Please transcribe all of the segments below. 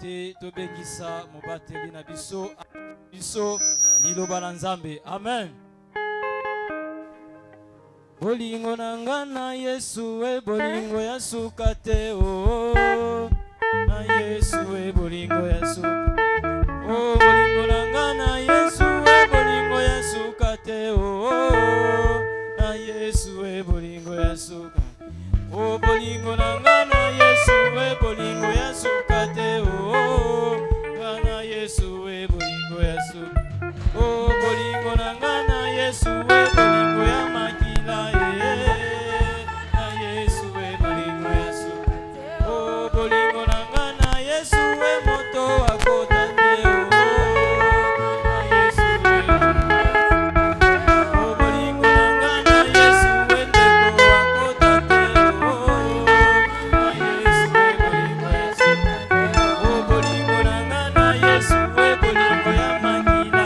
te tobengisa mobateli na biso biso liloba na Nzambe. Amen. Bolingo na nga na Yesu bolingo ya suka te oh. Na Yesu bolingo ya suka. Oh bolingo na nga na Yesu bolingo ya suka te oh. Na Yesu bolingo ya suka. Oh bolingo na nga na Yesu bolingo ya suka te oh. Na Yesu bolingo ya suka. Oh bolingo na nga na Yesu bolingo ya makila na Yesu bolingo ya suka. Oh bolingo na nga na Yesu moto akota te oh. Na Yesu oh bolingo na nga na Yesu ndeko akota te oh. Na Yesu bolingo ya suka. Oh bolingo na nga na Yesu bolingo ya makila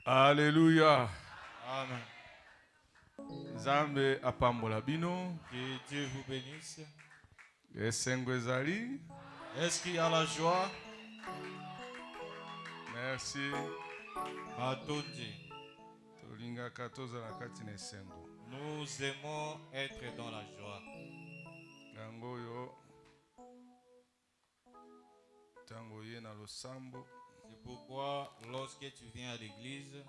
Alléluia. Amen. Zambe apambola bino. Que Dieu vous bénisse. Esengwezali. Est-ce qu'il y a la joie? Merci. Atondi. Tolinga katoza na kati na esengo. Nous aimons être dans la joie. Yangoyo. Tango ye na losambo. C'est pourquoi lorsque tu viens à l'église,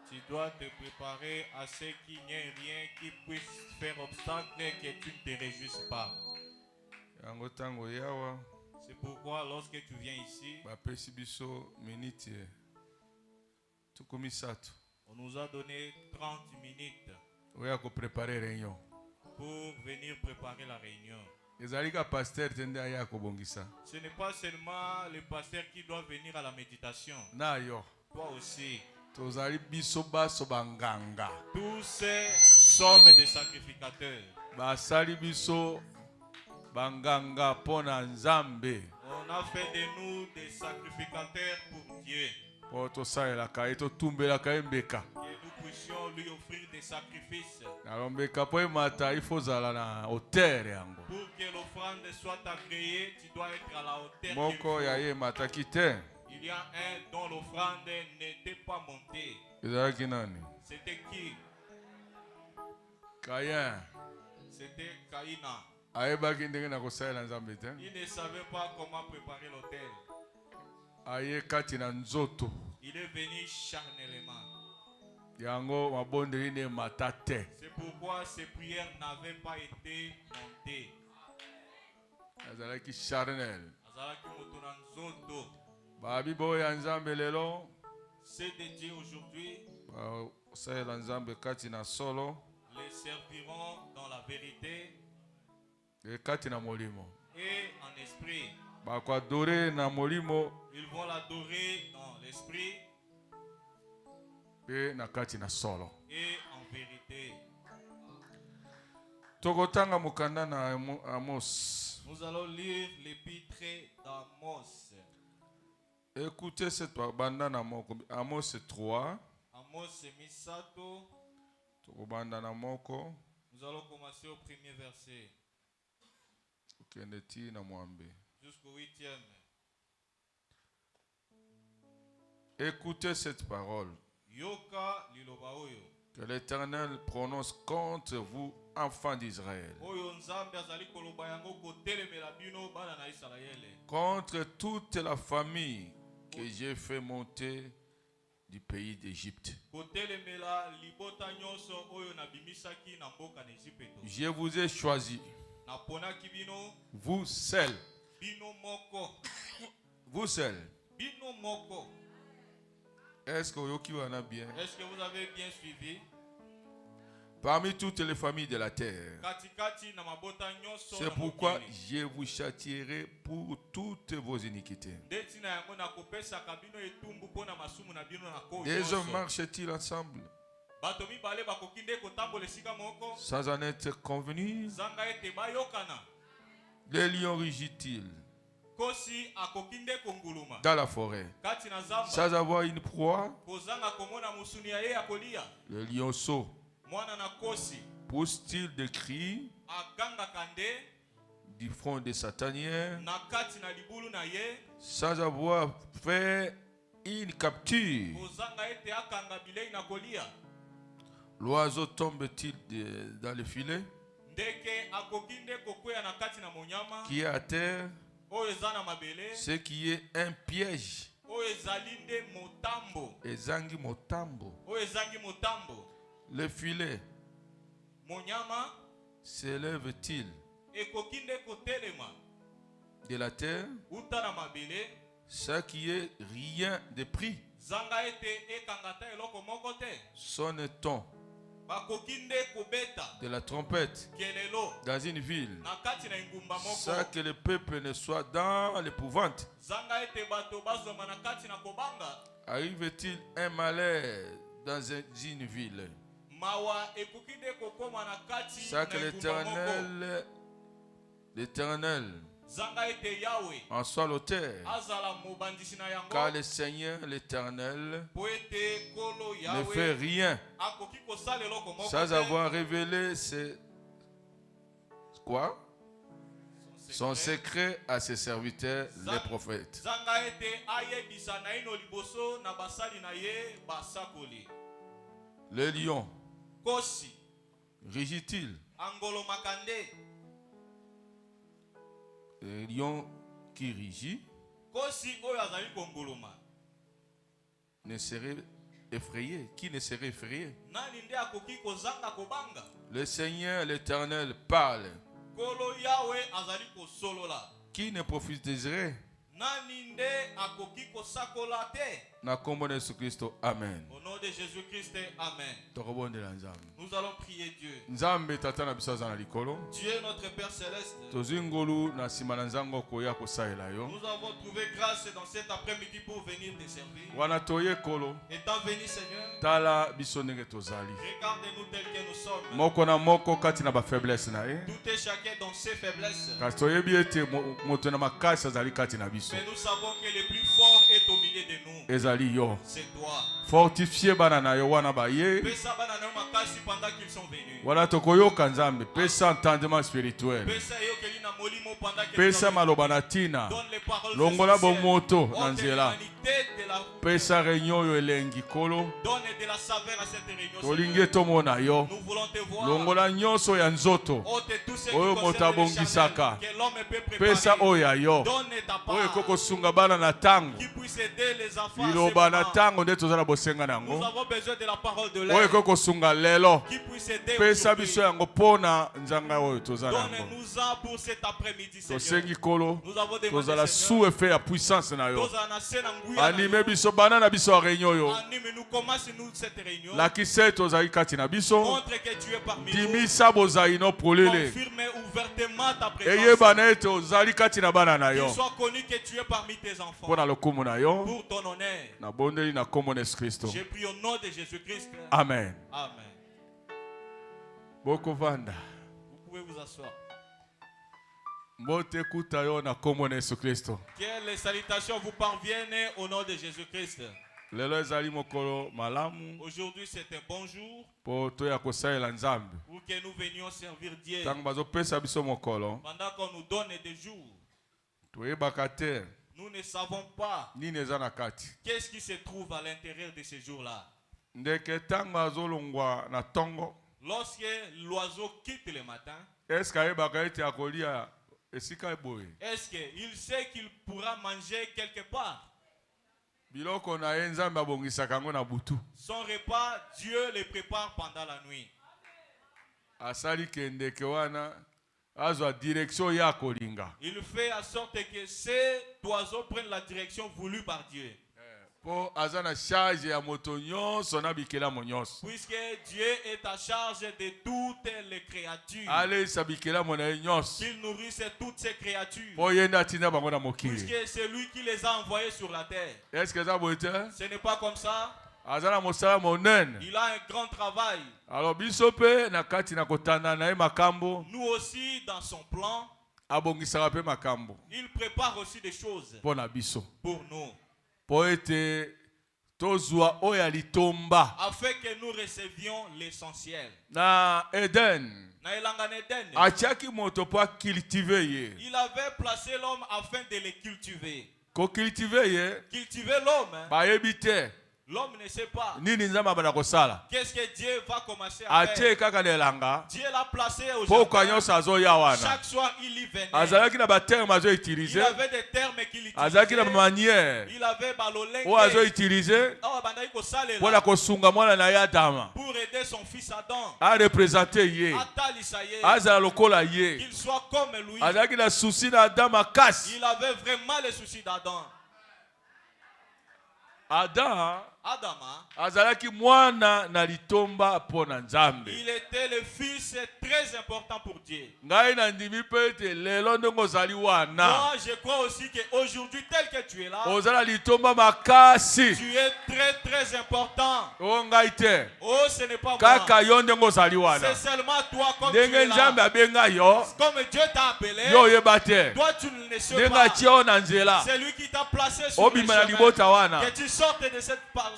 tu dois te préparer à ce qu'il n'y ait rien qui puisse faire obstacle et que tu ne te réjouisses pas. C'est pourquoi lorsque tu viens ici, bapesi biso miniti tukumi sato on nous a donné 30 minutes oya préparer réunion pour venir préparer la réunion. ezali ka pasteur te nde aya kobongisa Ce n'est pas seulement le pasteur qui doit venir à la méditation. na yo Toi aussi. tozali biso baso banganga Tous ces sommes des sacrificateurs. basali biso banganga pona nzambe On a fait de nous des sacrificateurs pour Dieu. po tosalelaka ye totumbelaka ye mbeka Que nous puissions lui offrir des sacrifices. nalombeka po emata ifo ozala na hauteur yango Pour que l'offrande soit agréée, tu dois être à la hauteur qu'il moko faut. ya ye emataki te Il y a un dont l'offrande n'était pas montée. ezalaki nani C'était qui? kayin C'était Caïna. ayebaki ndenge na kosalela nzambe te Il ne savait pas comment préparer l'autel. aye kati na nzoto Il est venu charnellement. yango mabondeli na emata te C'est pourquoi ses prières n'avaient pas été montées. azalaki charnel Azalaki moto na nzoto. babibo ya nzambe lelo C'est de Dieu aujourd'hui. basalela nzambe kati na solo Les serviront dans la vérité e kati na molimo et en esprit. bakoadore na molimo Ils vont l'adorer dans l'esprit mpe na kati na solo et en vérité. tokotanga mokanda na Amos. Nous allons lire l'épître d'Amos. Écoutez cette banda na moko Amos 3 Amos Misato. tokobanda na moko Nous allons commencer au premier verset okende ti na mwambe. jusqu'au 8e. Écoutez cette parole Yoka liloba oyo. que l'Éternel prononce contre vous, enfants d'Israël, Oyo nzambe azali koloba yango kotelemela bino bana na Israele. contre toute la famille que j'ai fait monter du pays d'Égypte. Kotelemela libota nyonso oyo nabimisaki na mboka na Ejipeto. Je vous ai choisi, Naponaki bino, vous seuls, bino moko, vous seuls. bino moko. Est-ce que oyoki wana bien? Est-ce que vous avez bien suivi? Parmi toutes les familles de la terre. Katikati na mabota nyonso C'est na pourquoi mokili. je vous châtierai pour toutes vos iniquités. Ndeti na yango nakopesaka bino etumbu mpona masumu na bino na koyo Des hommes nyonso. marchent-ils ensemble Bato mibale bakoki nde kotambola esika moko sans en être convenus? zanga ete bayokana. Les lions rugissent-ils Kosi akoki nde konguluma dans la forêt kati na zamba sans avoir une proie? kozanga komona musuni ya ye ya kolia. Les lionceaux Mwana na kosi poussent-ils des cris agangaka nde du front des satanières na kati na libulu na ye sans avoir fait une capture? kozanga ete akanga bilei na kolia. L'oiseau tombe-t-il dans le filet Ndeke akoki nde kokwea na kati na monyama qui est à terre, oyo eza na mabele ce qui est un piège? oyo ezali nde motambo Ezangi motambo. oyo ezangi motambo. Le filet Monyama s'élève-t-il ekoki nde kotelema de la terre, uta na mabele ce qui est rien de prix? zanga ete ekangata eloko moko te. Sonne-t-on Bakoki nde kobeta de la trompette kelelo dans une ville, na kati na engumba sans moko que le peuple ne soit dans l'épouvante? zanga ete bato bazwama na kati na kobanga. Arrive-t-il un malheur dans une ville, Mawa ekoki nde kokoma na kati sans que na engumba moko l'Éternel zanga ete Yawe en soit l'auteur? azala mobandisi na Car yango le Seigneur, l'Éternel, po ete kolo ne fait Yawe rien akoki kosala eloko moko sans te. avoir révélé son secret à ses serviteurs, les prophètes. Zanga ete ayebisa na ino liboso na basali na ye basakoli. Le lion Kosi rugit-il? angolo makande. Le lion qui rugit Kosi oyo azali kongoloma ne serait effrayé. Qui ne serait effrayé? nani nde akoki kozanga kobanga? Le Seigneur, l'Éternel, parle. Kolo Yawe azali kosolola. Qui ne prophétiserait? Nani nde akoki kosakola te. Na kombo na Yesu Kristo. Amen. Au nom de Jésus-Christ, amen. Tokobondela Nzambe. Nous allons prier Dieu. Nzambe tata na biso aza na likolo. Dieu notre Père céleste. Tozwi ngolu na nsima na nzango koya kosalela yo. Nous avons trouvé grâce dans cet après-midi pour venir te servir. Wana toye kolo. Étant venu Seigneur, Tala biso ndenge tozali. regarde-nous tels que nous sommes. Moko na moko kati na ba faiblesse na ye. Tout et chacun dans ses faiblesses. Kasi toyebi ete moto na makasi azali kati na biso. Mais nous savons que le plus fort est au milieu de nous. Ezali yo. C'est toi. Fortifier bana na yo wana ba ye. Pesa bana na makasi pendant qu'ils sont venus. Wana tokoyoka Nzambe. Pesa entendement spirituel. Pesa yokeli na molimo pendant qu'ils Pesa sont venus. maloba na tina. Donne les paroles Longola essentielles. bomoto na Ôte nzela. l'humanité de la route. Pesa réunion yo elengi kolo. Donne de la saveur à cette réunion. Tolingi Seigneur. tomona yo. Nous voulons te voir. Longola nyonso ya nzoto. Ôte tout ce qui Oyo concerne moto les abongisaka. charnels que l'homme peut préparer. Pesa oya yo. Donne ta part. Oyo kokosunga bana na tango. Qui puisse aider les enfants. à Liloba ce na moment. tango nde tozala bosenga Nous nango. avons besoin de la parole de Oyo l'air. kokosunga lelo. Qui puisse aider Pesa aujourd'hui. biso yango pona nzanga oyo tozala yango. Donne-nous-en pour cet après-midi, Seigneur. Tosengi kolo. Nous avons demandé, Tozala Seigneur. sous effet ya puissance na yo. Tozala na se na nguya na Anime yo. biso bana na biso ya réunion yo. Anime-nous, commence-nous cette réunion. Lakise tozali kati na biso. Montre que tu es parmi nous. Dimisa bozali no polele. Confirme ouvertement ta présence. Eyeba na ete ozali kati na bana na yo. Qu'il soit connu que tu es parmi tes enfants. Pona lokumu na yo. Pour ton honneur. Na bondeli na kombo na Yesu Kristo. J'ai pris au nom de Jésus-Christ. Amen. Amen. Boko vanda. Vous pouvez vous asseoir. Mbote kuta yo na kombo na Yesu Kristo. Que les salutations vous parviennent au nom de Jésus-Christ. Lelo ezali mokolo malamu. Aujourd'hui, c'est un bon jour Po to ya kosalela Nzambe. pour que nous venions servir Dieu. Tango bazopesa biso mokolo. Pendant qu'on nous donne des jours, Toyebaka te nous ne savons pas nini eza na kati. qu'est-ce qui se trouve à l'intérieur de ces jours-là. Ndeke tango azolongwa na tongo. Lorsque l'oiseau quitte le matin, Est-ce ayebaka ete akolia esika eboye? est-ce qu'il sait qu'il pourra manger quelque part? Biloko na ye Nzambe abongisaka yango na butu. Son repas, Dieu le prépare pendant la nuit. Asali ke ndeke wana azwa direction ya kolinga. Il fait en sorte que ces oiseaux prennent la direction voulue par Dieu. Po aza na charge ya moto nyonso na bikelamo nyonso. Puisque Dieu est à charge de toutes les créatures. Alesa bikelamo na ye nyonso. Qu'il nourrisse toutes ces créatures. Po ye nde atinda bango na mokili. Puisque c'est lui qui les a envoyés sur la terre. Est-ce que eza boye te? Ce n'est pas comme ça. Aza na mosala monene. Il a un grand travail. Alors biso pe na kati na kotanda na ye makambo. Nous aussi, dans son plan, Abongisaka pe makambo. il prépare aussi des choses Po na biso. pour nous. Po ete tozwa oyo ya litomba. Afin que nous recevions l'essentiel. Na Eden. Na elanga na Eden, Atiaki moto po akultive ye. il avait placé l'homme afin de le cultiver. Kokultive ye. Cultiver l'homme, Bayebi te. l'homme ne sait pas. Nini Nzambe abana kosala. Qu'est-ce que Dieu va commencer à Atie faire? kaka na elanga. Dieu l'a placé au Po kwa jardin. nyonso azoya wana. Chaque soir, il y venait. Azalaki na baterme azo Il utiliser. avait des termes qu'il Azalaki na utilisait. manière. Il avait balolenge. O azo utiliser. Awa bandaki kosalela Pona kosunga mwana na ye Adama. pour aider son fils Adam. A représenter ye. Atalisa ye. Azala lokola ye. Qu'il soit comme lui. Azalaki na souci na Adama kasi. Il avait vraiment les soucis d'Adam. Adam Adama, azalaki mwana na litomba pona Nzambe. il était le fils très important pour Dieu. Ngai na ndimi pe ete lelo ndenge ozali wana. Moi, je crois aussi qu'aujourd'hui, tel que tu es là, Ozala litomba makasi. tu es très très important. O ngai te. Oh, ce n'est pas moi. Kaka yo ndenge ozali wana. C'est seulement toi comme tu es Ndenge Nzambe là. abenga yo. Comme Dieu t'a appelé, Yo yeba te. toi tu ne le sais Ndenge pas. atia yo na nzela. C'est lui qui t'a placé sur le Obima na chemin. libota wana. Que tu sortes de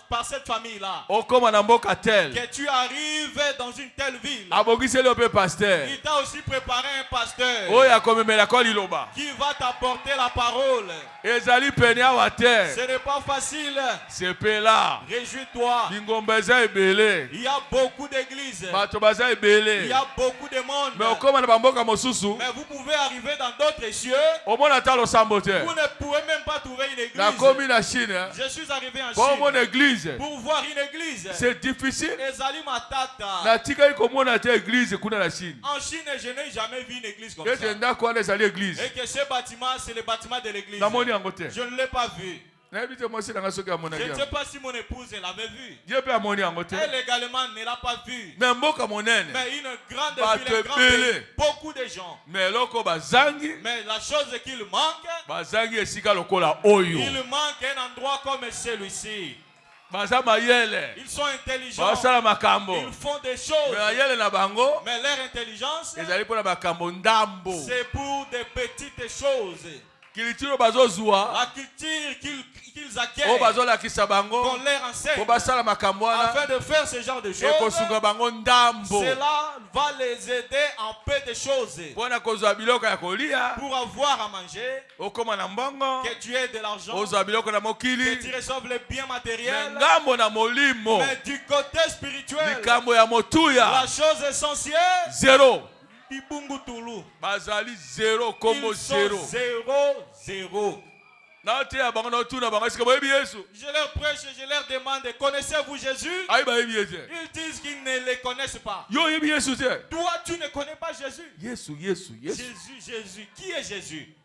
par cette famille-là. Okoma na mboka tel. Que tu arrives dans une telle ville. Abongiseli yo pe pasteur. Il t'a aussi préparé un pasteur Oyo akomemela ko liloba. qui va t'apporter la parole. Ezali pene awa te. Ce n'est pas facile. Sepela. Réjouis-toi. Bingomba eza ebele. Il y a beaucoup d'églises. Bato baza ebele. Il y a beaucoup de monde. Mais okoma na bamboka mosusu. Mais vous pouvez arriver dans d'autres cieux. Omona ta losambo te. Vous ne pouvez même pas trouver une Na komi na Chine. Je suis arrivé en Pour mon Chine église. pour voir une église. C'est difficile. Ezali matata. Na tika iko na te église kuna na Chine. En Chine, je n'ai jamais vu une église comme Et ça. ndako wana ezali église. Et que ce bâtiment, c'est le bâtiment de l'église. Na moni yango te. Je ne l'ai pas vu. Na ebite mo si na soki amona Je ne yango. sais pas si mon épouse l'avait vu. Ye pe amoni yango te. Elle également ne l'a pas vu. Mais mboka monene. Mais une grande Bato ville, un grand ebele. pays, beaucoup de gens. Mais loko bazangi. Mais la chose qu'il manque, Bazangi esika lokola oyo. il manque un endroit comme celui-ci. Baza mayele. Ils sont intelligents. Basala makambo. Ils font des choses. Mais mayele na bango. Mais leur intelligence, Ezali pona makambo ndambo. c'est pour des petites choses. Kilitiro bazozwa. La culture qu'ils O acquièrent, bazolakisa bango. qu'on leur enseigne, Po basala makambo wana. afin de faire ce genre de choses, Ekosunga bango ndambo. cela va les aider en peu de choses. Pona kozwa biloko ya kolia. Pour avoir à manger, Okoma na mbongo. que tu aies de l'argent, Ozwa biloko na que mokili. tu reçoives les biens matériels, Ngambo na molimo. mais du côté spirituel, Likambo ya motuya. la chose essentielle, Zero. Bibungu Toulou, Bazali zero kombo ils sont zero. 0. Na te ya bango na tuna bango esika boyebi Yesu. Je leur prêche, je leur demande, connaissez-vous Jésus? Ayi bayebi Yesu. Ils disent qu'ils ne le connaissent pas. Yo yebi Yesu te. Toi, tu ne connais pas Jésus. Yesu. Jésus. Qui est Jésus?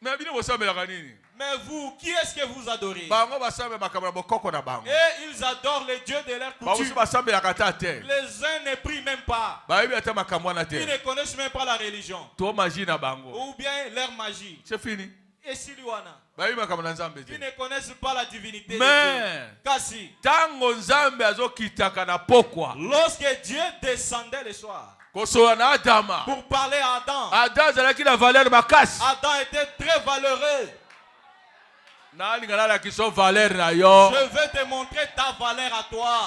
Mais bino bosambelaka nini? Mais vous, qui est-ce que vous adorez? Bango basambe makambo na bokoko na bango. Et ils adorent les dieux de leur Bango coutume. so basambelaka ta te. Les uns ne prient même pas. Bayebi ata makambo wana te. Ils ne connaissent même pas la religion. To magie na bango. Ou bien leur magie. C'est fini. Et Siliwana. Bayebi makambo na Nzambe Ils te. ne connaissent pas la divinité de Mais Dieu. Kasi, tango Nzambe azokitaka na pokwa. lorsque Dieu descendait le soir Kosola na Adama. pour parler à Adam, Adam azalaki na valeur makasi. Adam était très valeureux. Na lingala la kiso valeur na yo. Je vais te montrer ta valeur à toi.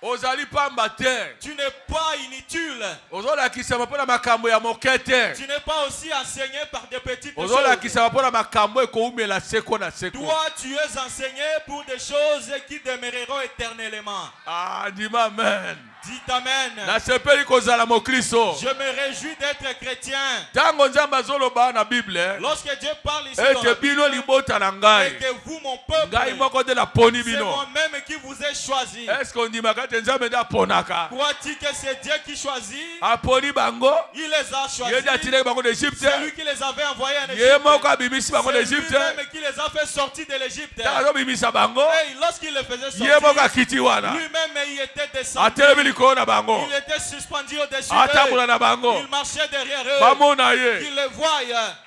Ozali pamba te. Tu n'es pas inutile. Ozola kisama pona makambo ya mokete. Tu n'es pas aussi enseigné par des petites Ozola choses. kisama pona makambo ekoumela seko na seko. Toi, tu es enseigné pour des choses qui demeureront éternellement. Ah, dis-moi amen. Dites Amen. Na sepeli kozala mokristo. Je me réjouis d'être chrétien. Tango Nzambe azoloba na Bible. Lorsque Dieu parle ici dans la Ete bino Bible, libota na et ngai. que vous, mon peuple, Ngai moko de la poni c'est bino. moi-même qui vous ai choisi. Est-ce qu'on dit makate Nzambe da ponaka? Crois-tu que c'est Dieu qui choisit? Aponi bango. Il les a choisis. Yeda tiré bango d'Égypte. C'est lui qui les avait envoyés en Ye Égypte. moko abimisi bango C'est d'Égypte. lui-même qui les a fait sortir de l'Égypte. Tango bimisa bango. Et lorsqu'il les faisait Ye moko sortir, akiti wana. lui-même il était descendu. Atelemi likolo na bango. Il était suspendu au-dessus Atambola d'eux. na bango. Il marchait derrière eux. Bamona ye. Qu'ils les voient.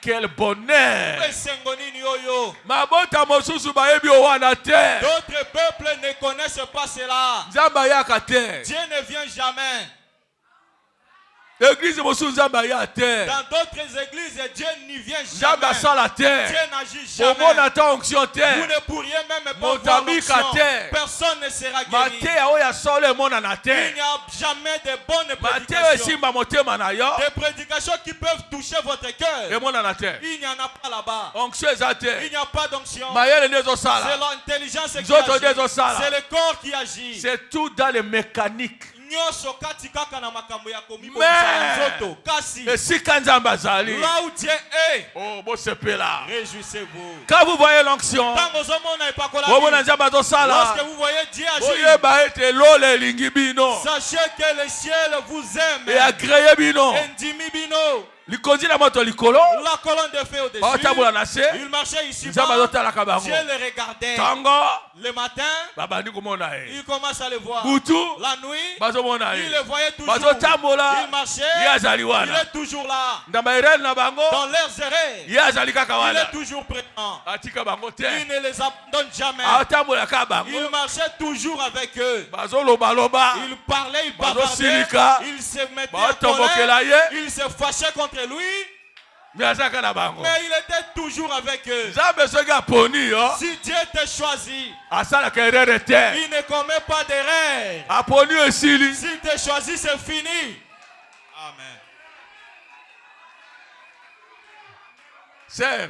Quel bonheur. Esengonini oyo. Mabota mosusu bayebi o wana te. D'autres peuples ne connaissent pas cela. Nzambe ayaka te. Dieu ne vient jamais. Église mosusu Nzambe aya te. Dans d'autres églises, Dieu n'y vient Nzambe jamais. asala te. Dieu n'agit jamais. Omona ta onction Vous te. ne pourriez même pas voir Motabika l'onction. te. Personne ne sera guéri. Mateya oyo asala emonana Il te. n'y a jamais de bonnes Mateya prédications. esimba motema na yo. Des prédications qui peuvent toucher votre cœur. Emonana te. Il n'y en a pas là-bas. Onction eza Il te. n'y a pas d'onction. Mayele nde C'est ezosala. l'intelligence qui Nzoto agit. nde ezosala. C'est le corps qui agit. C'est tout dans les mécaniques. Nyonso kati kaka na makambo ya komibomisa Mais nzoto. Kasi esika Nzambe azali. là où Dieu est, Oh, bosepela. réjouissez-vous. Quand vous voyez l'onction, Tango zomona epakola omona bino. Nzambe azosala. Lorsque vous voyez Dieu agir, Oyeba ete lolo elingi bino. sachez que le ciel vous aime. Et agreye bino. Endimi bino. Likondi na moto likolo. La colonne de feu au-dessus. Baotambola na se. Il marchait ici. Nzambe azotalaka bango. Dieu le regardait. Tango Le matin, babandi komona ye. il commence à le voir. Butu La nuit, bazomona il ye. le voyait toujours. Bazotambola Il marchait. ye azali Il wana. est toujours là. Ndamba erel na bango Dans leurs erreurs, ye azali kaka il wana. est toujours présent. Atika bango te. Il ne les abandonne jamais. Atambolaka bango. Il marchait toujours avec eux. Bazoloba loba. Il parlait, il Bazo bavardait. silika. Il se mettait en Batombokela colère. ye. Il se fâchait contre lui. Mais azaka na bango. Mais il était toujours avec eux. Nzambe soki aponi yo. Si Dieu t'a choisi, Asalaka erreur te. il ne commet pas d'erreur. Aponi esili. S'il t'a choisi, c'est fini. Amen. Sœur,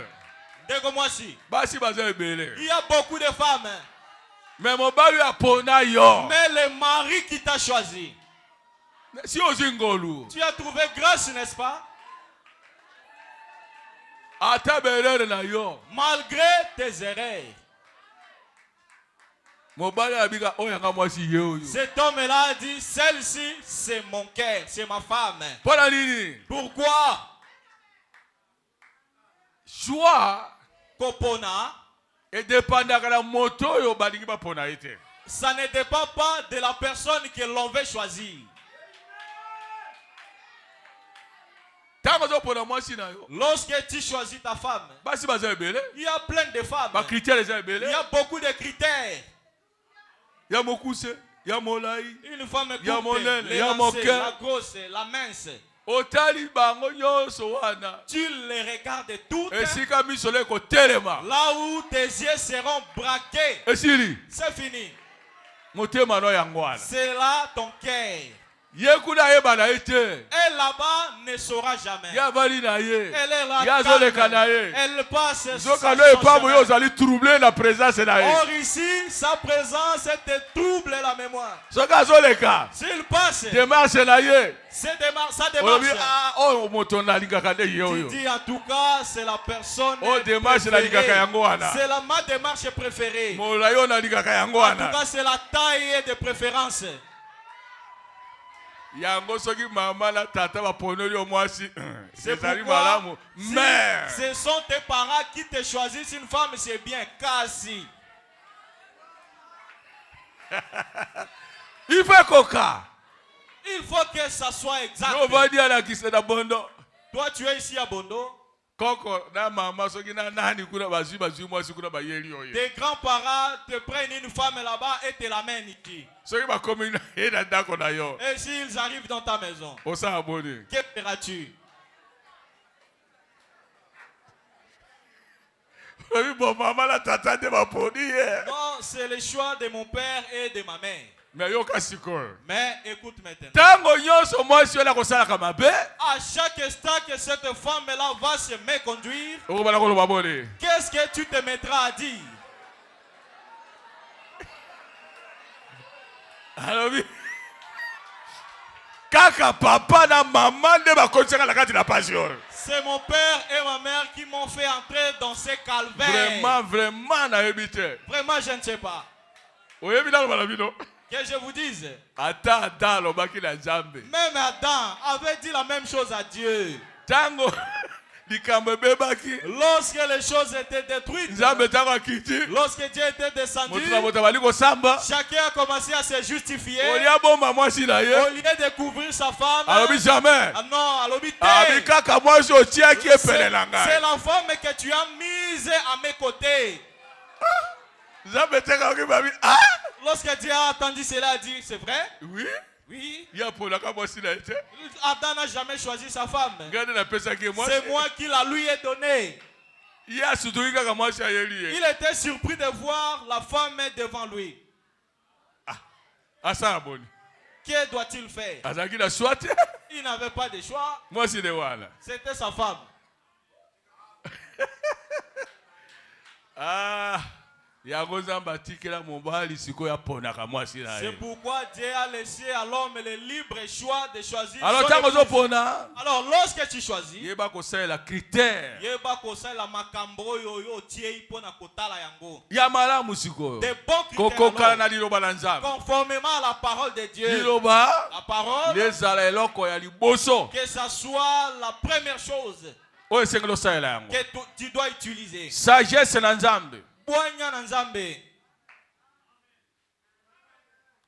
Dégomoi-ci. basi baza ebele. Il y a beaucoup de femmes. Mais mobali apona yo. Mais le mari qui t'a choisi, Si ozwi ngolu. tu as trouvé grâce, n'est-ce pas? ata berere na yo malgré tes erreurs. mobali abika oyanga mwasi ye oyo. Cet homme-là a dit, celle-ci, c'est mon cœur, c'est ma femme. Pona nini? Pourquoi? Choix Kopona, et dépendaka na moto oyo balingi bapona ete. ça ne dépend pas de la personne que l'on veut choisir. Tango zo pona mwasi na yo. Lorsque tu choisis ta femme, Basi baza ebele. il y a plein de femmes. Ba critères eza Il ebele. y a beaucoup de critères. Ya mokuse, ya molai. Une femme Il y a courte, mon aile, il y a l'élancée, mon cœur. la grosse, la mince. Otali bango nyonso wana. Tu les regardes toutes. Esika misole ko telema. Là où tes yeux seront braqués, Esili. c'est fini. Motema no yango wana. C'est là ton cœur. Ye kuna yeba na ete. Elle là-bas ne saura jamais. Ya vali na ye. Elle est là. Ya calme. zoleka na ye. Elle passe. Zoka no epamu yo zali troubler la présence na ye. Or ici, sa présence te trouble la mémoire. Zoka zoleka. S'il passe, Démarche na ye. sa démarche. Olobi ah oh moto na lingaka de ye Tu oyo. dis en tout cas, c'est la personne. Oh démarche na lingaka yango wana. C'est ma démarche préférée. Molayo na lingaka yango En tout wana. cas, c'est la taille de préférence. Yango soki mama na tata baponoli yo mwasi. C'est Ezali pourquoi malamu. Mais ce sont tes parents qui te choisissent une femme, c'est bien. Kasi. il fait coca. Il faut que ça soit exact. Yo va dire la kise na bondo. Toi, tu es ici à Bondo. Koko na mama soki na nani kuna bazui mwasi kuna bayeli oyo. Tes grands-parents te prennent une femme là-bas et te l'amènent ici. Soki ba komi na ye na ndako na yo. Et s'ils arrivent dans ta maison, Osa aboni. que feras-tu? Oui bon mama la tata de baponi ye. Non, c'est le choix de mon père et de ma mère. Mais yo kasiko. Mais écoute maintenant. Tango nyonso mwasi ona kosala ka mabe. À chaque instant que cette femme-là va se méconduire, Oko bana ko loba boni. qu'est-ce que tu te mettras à dire? Alobi. Kaka papa na mama nde bakonsaka na kati na passion. C'est mon père et ma mère qui m'ont fait entrer dans ces calvaires. Vraiment na ebite. Vraiment, je ne sais pas. Oyebi na loba na bino. Que je vous dise, Ata lobaki na Nzambe. même Adam avait dit la même chose à Dieu. Tango likambo bebaki. Lorsque les choses étaient détruites, Nzambe tango akiti. lorsque Dieu était descendu, Motu na moto bali ko samba. chacun a commencé à se justifier. Olia bomba mwasi na ye. Au lieu de couvrir sa femme, Alobi jamais. ah non, à l'hôpital. Abi kaka mwasi otiaki epele na ngai. C'est la femme que tu as mise à mes côtés. Nzambe teka oki babi. Ah! Lorsque Dieu a entendu cela, a dit, c'est vrai? Oui. Oui. Ya pola ka mwasi na ete. Adam n'a jamais choisi sa femme. Ngane na pesa ki mwasi. C'est moi qui la lui ai donné. Ya sutuki kaka mwasi ayeli ye. Il était surpris de voir la femme devant lui. Asa aboni. Que doit-il faire? Azaki na swate. Il n'avait pas de choix. Mwasi de wana. C'était sa femme. Ah. Yango Nzambe atikela mobali siko ya ponaka mwasi na C'est ye. pourquoi Dieu a laissé à l'homme le libre choix de choisir. Alors son tango épouse. zopona. Alors lorsque tu choisis, Yeba kosalela critère. yeba kosala makambo yoyo tie ipona kotala yango. Ya malamu sikoyo. Des bons Kokokana critères na alors, liloba na Nzambe. conformément à la parole de Dieu. Liloba La parole, lezala eloko ya liboso. que ça soit la première chose Oyo esengeli osalela yango. que tu dois utiliser. Sagesse na Nzambe. Bwanya na Nzambe.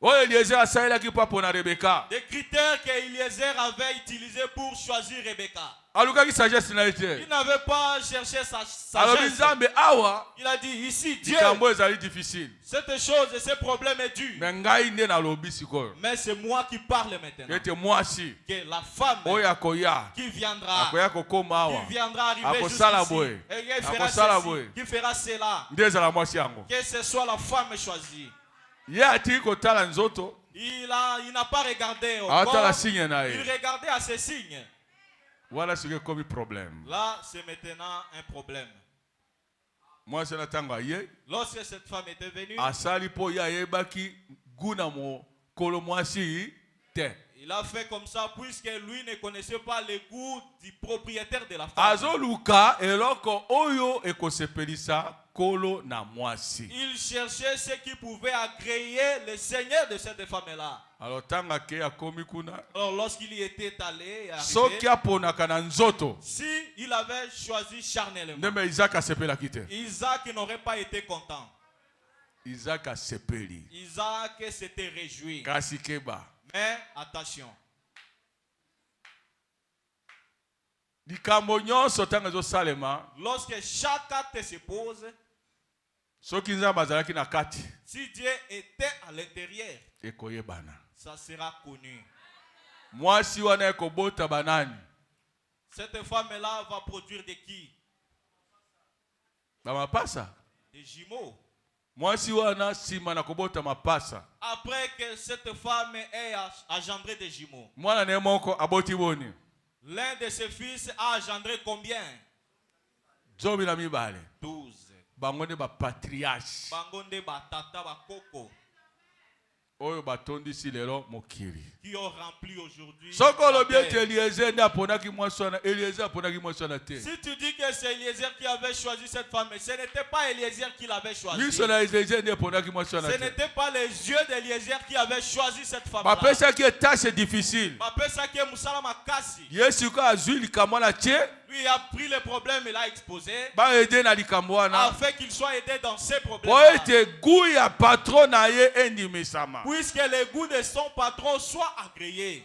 Oyo Eliezer asalelaki mpo mpona Rebeka. Des critères que Eliezer avait utilisés pour choisir Rebecca. Alukaki sagesse na ye te. Il n'avait pas cherché sa Alobi sagesse. Nzambe awa Il a dit ici, Dieu, likambo ezali difficile. cette chose et ce problème est dur. Me ngai nde nalobi sikoyo. Mais c'est moi qui parle maintenant. Ete mwasi Que la femme oyo akoya qui viendra, akoya kokoma awa qui viendra arriver akosala jusqu'ici, boye. et qui fera Akosala ceci, boye. qui fera cela, nde ezala mwasi yango. que ce soit la femme choisie. Ye atiki kotala nzoto Il n'a pas regardé au atala corps, signe na il ye. regardait à ses signes. Wana sikoyo ekomi problème. Là, c'est maintenant un problème. Mwasi na ntango aye Lorsque cette femme était venue, asali mpo ye ayebaki guna mokolo mwasi te. Il a fait comme ça puisque lui ne connaissait pas les goûts du propriétaire de la femme. Azoluka eloko oyo ekosepelisa kolo na mwasi. Il cherchait ce qui pouvait agréer le Seigneur de cette femme-là. Alors tanga ke akomi kuna. Alors lorsqu'il y était allé et arrivé, Soki aponaka na nzoto. si il avait choisi charnellement, Ndeme Isaac asepelaki te. Isaac n'aurait pas été content. Isaac asepeli. Isaac s'était réjoui. Kasi keba. Mais attention, Likambo nyonso tanga ezosalema. lorsque chaque acte se pose, Soki nzambe azalaki na kati. si Dieu était à l'intérieur, Ekoyebana. ça sera connu. Mwasi wana ekobota banani. Cette femme-là va produire de qui? Bamapasa. Des jumeaux. Mwasi wana sima na kobota mapasa. Après que cette femme ait engendré des jumeaux, Mwana ne moko aboti boni. l'un de ses fils a engendré combien? Zobi na mibale. 12. Bango nde ba patriarche. Bangonde batata bakoko Oyo batondisi lelo mokili. qui ont rempli aujourd'hui. Soko la lobi terre. ete Eliezer nde aponaki mwasi wana. Eliezer aponaki mwasi wana te. Si tu dis que c'est Eliezer qui avait choisi cette femme, ce n'était pas Eliezer qui l'avait choisi. Miso na Eliezer nde aponaki mwasi wana Ce te. n'était pas les yeux d'Eliezer qui avaient choisi cette femme-là. Bapesaki tâche difficile. Bapesaki musala makasi. Yesu ko azwi likambo na tie. Lui a pris le problème et l'a exposé Ba ede na likambo wana. afin qu'il soit aidé dans ses Po problèmes. ete gu ya patron na ye endimisama. Puisque le goût de son patron soit agréé.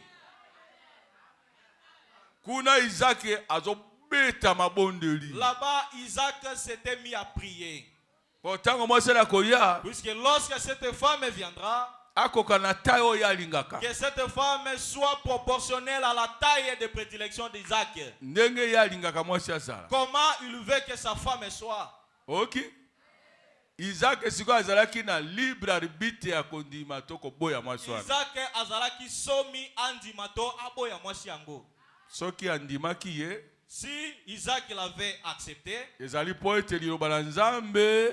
Kuna Isaac azobeta mabondeli. Là-bas, Isaac s'était mis à prier. Potango mwasi la koya. Puisque lorsque cette femme viendra, Akoka na tayo ya lingaka. que cette femme soit proportionnelle à la taille de prédilection d'Isaac. Ndenge ya lingaka mwasi azala. Comment il veut que sa femme soit. Ok. Isaac siko azalaki na libre arbitre ya kondima to koboya mwasi wana. Isaac azalaki somi andimato aboya mwasi yango. Soki andimaki ye, Si Isaac l'avait accepté, ezali po ete liloba na Nzambe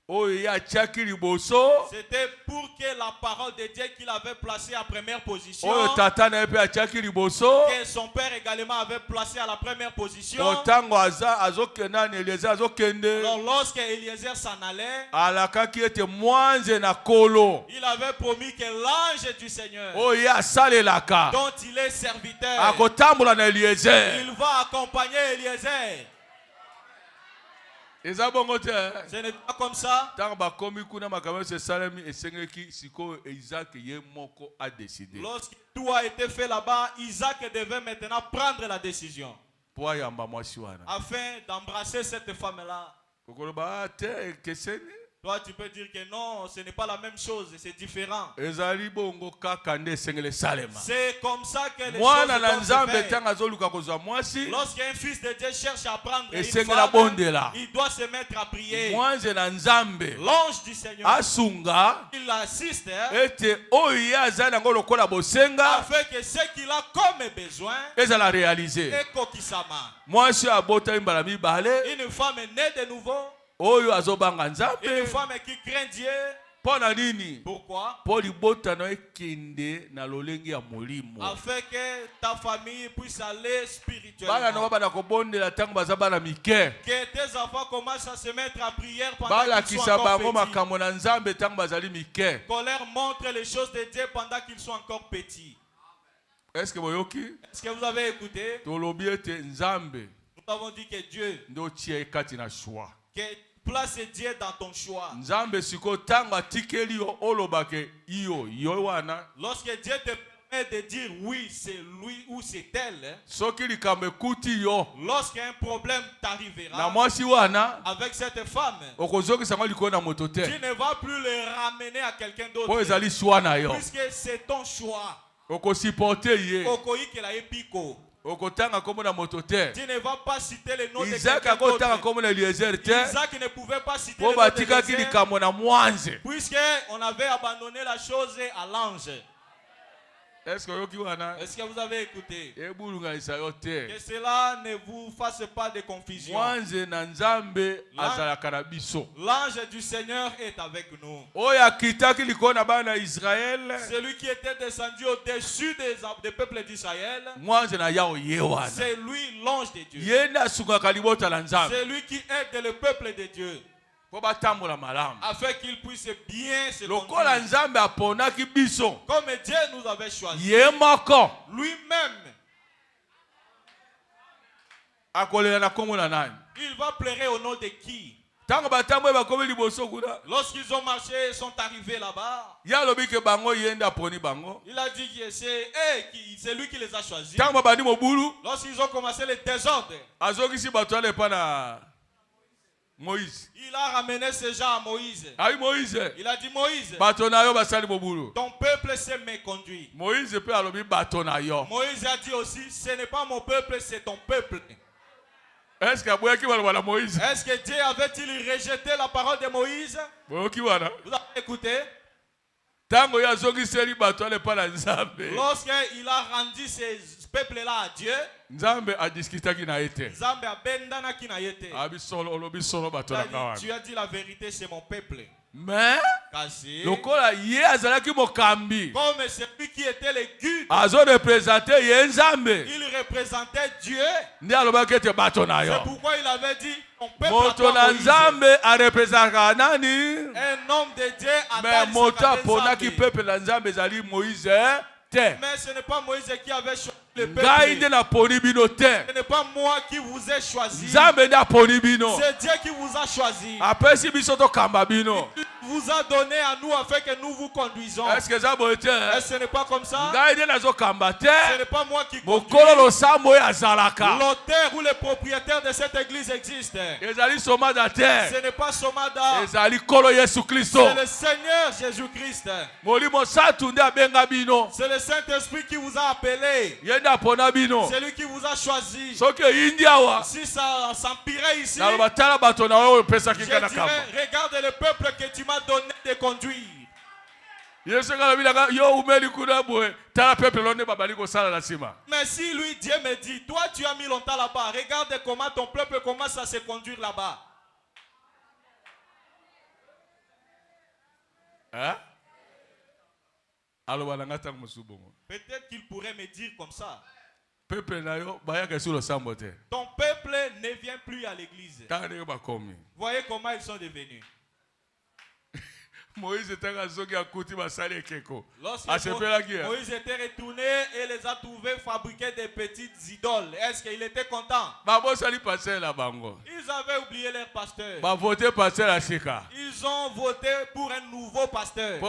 oyo ya tiaki liboso. c'était pour que la parole de Dieu qu'il avait placée en première position, Oyo tata na ye pe atiaki liboso. que son père également avait placé à la première position. Otango azokende na Eliezer azokende. Alors lorsque Eliezer s'en allait, Alakaki ete mwanze na kolo. il avait promis que l'ange du Seigneur, Oyo asalelaka. dont il est serviteur, Akotambola na Eliezer. il va accompagner Eliezer. Eza bongo te. Ce n'est pas comme ça. Tango bakomi kuna makambo se salami esengeki siko Isaac ye moko a décidé. Lorsque tout a été fait là-bas, Isaac devait maintenant prendre la décision Po ayamba mwasi wana. afin d'embrasser cette femme-là. Kokoloba te keseni. Toi, tu peux dire que non, ce n'est pas la même chose, c'est différent. Ezali bongo kaka nde esengele salema. C'est comme ça que les Mwana choses na doivent se Nzambe faire. tanga zoluka kozwa mwasi. Lorsqu'un fils de Dieu cherche à prendre une Esengela femme, bondela. il doit se mettre à prier. Mwanze na Nzambe. L'ange du Seigneur, Asunga. il assiste Ete oyo azali nango lokola bosenga. afin que ce qu'il a comme besoin Ezala réaliser. est kokisama. Mwasi abota imbala mibale. Une femme née de nouveau, Oyo azobanga Nzambe. une femme qui craint Dieu. Pona nini? Pourquoi? Po libota no ekende na lolenge ya molimo. Afin que ta famille puisse aller Bana no spirituellement. baba na kobondela tango baza bana mike. Que tes enfants commencent à se mettre à prière pendant Bala qu'ils sont kisa encore bango petits. makambo na Nzambe tango bazali mike. Qu'on leur montre les choses de Dieu pendant qu'ils sont encore petits. Est-ce que boyoki? Est-ce que vous avez écouté? Tolobi ete Nzambe Nous avons dit que Dieu, ndo tie kati na choix. que place Dieu dans ton choix. Nzambe siko tango atikeli yo olobake yo wana. Lorsque Dieu te permet de dire oui, c'est lui ou c'est elle, Soki likambo ekuti yo lorsqu'un problème na t'arrivera mwasi wana avec cette femme, okozokisa ngo likolo na moto te. tu ne vas plus le ramener à quelqu'un Po d'autre. ezali choix na yo. Puisque c'est ton choix. Okosupporter ye. Okoyikela epiko. Okotanga kombo na moto te. Tu ne vas pas citer le nom de Isaac quelqu'un akotanga d'autre. kombo na Eliezer te. Isaac ne pouvait pas citer Po le nom de batikaki Eliezer, likambo na mwanze. puisque on avait abandonné la chose à l'ange. Est-ce que vous avez écouté? que Que cela ne vous fasse pas de confusion. L'ange du Seigneur est avec nous. Celui qui était descendu au-dessus des peuples d'Israël, c'est lui l'ange de Dieu. C'est lui qui aide le peuple de Dieu, afin qu'il puisse bien se conduire. Comme Dieu nous avait choisi, lui-même, il va pleurer au nom de qui? Lorsqu'ils ont marché et sont arrivés là-bas, il a dit que c'est lui qui les a choisis. Lorsqu'ils ont commencé le désordre, il a ramené ces gens à Moïse. Il a dit, Moïse, ton peuple s'est méconduit. Moïse a dit aussi, ce n'est pas mon peuple, c'est ton peuple. Est-ce que Dieu avait-il rejeté la parole de Moïse? Vous avez écouté? Lorsqu'il a rendu ces peuples-là à Dieu, Nzambe a bendana qui n'a été. Tu as dit la vérité, c'est mon peuple. Mais comme c'est lui qui était le guide, il représentait Dieu. C'est pourquoi il avait dit ton peuple un homme de Dieu mais ce n'est pas Moïse qui avait choisi le peuple. Ce n'est pas moi qui vous ai choisi. C'est Dieu qui vous a choisi. Il vous a donné à nous afin que nous vous conduisons. Est-ce que ce n'est pas comme ça? Ce n'est pas moi qui conduis. L'auteur ou le propriétaire de cette église existe. Ce n'est pas Somada. C'est le Seigneur Jésus-Christ. C'est le Saint-Esprit qui vous a appelé. C'est lui qui vous a choisi. Si ça s'empirait ici, je dirais, regarde le peuple que tu m'as donné de conduire. Mais si lui, Dieu me dit, toi tu as mis longtemps là-bas, regarde comment ton peuple commence à se conduire là-bas. Hein? Peut-être qu'il pourrait me dire comme ça. Ton peuple ne vient plus à l'église. Voyez comment ils sont devenus. Moïse était retourné et les a trouvés fabriquer des petites idoles. Est-ce qu'il était content? Ils avaient oublié leur pasteur. Ils ont voté pour un nouveau pasteur.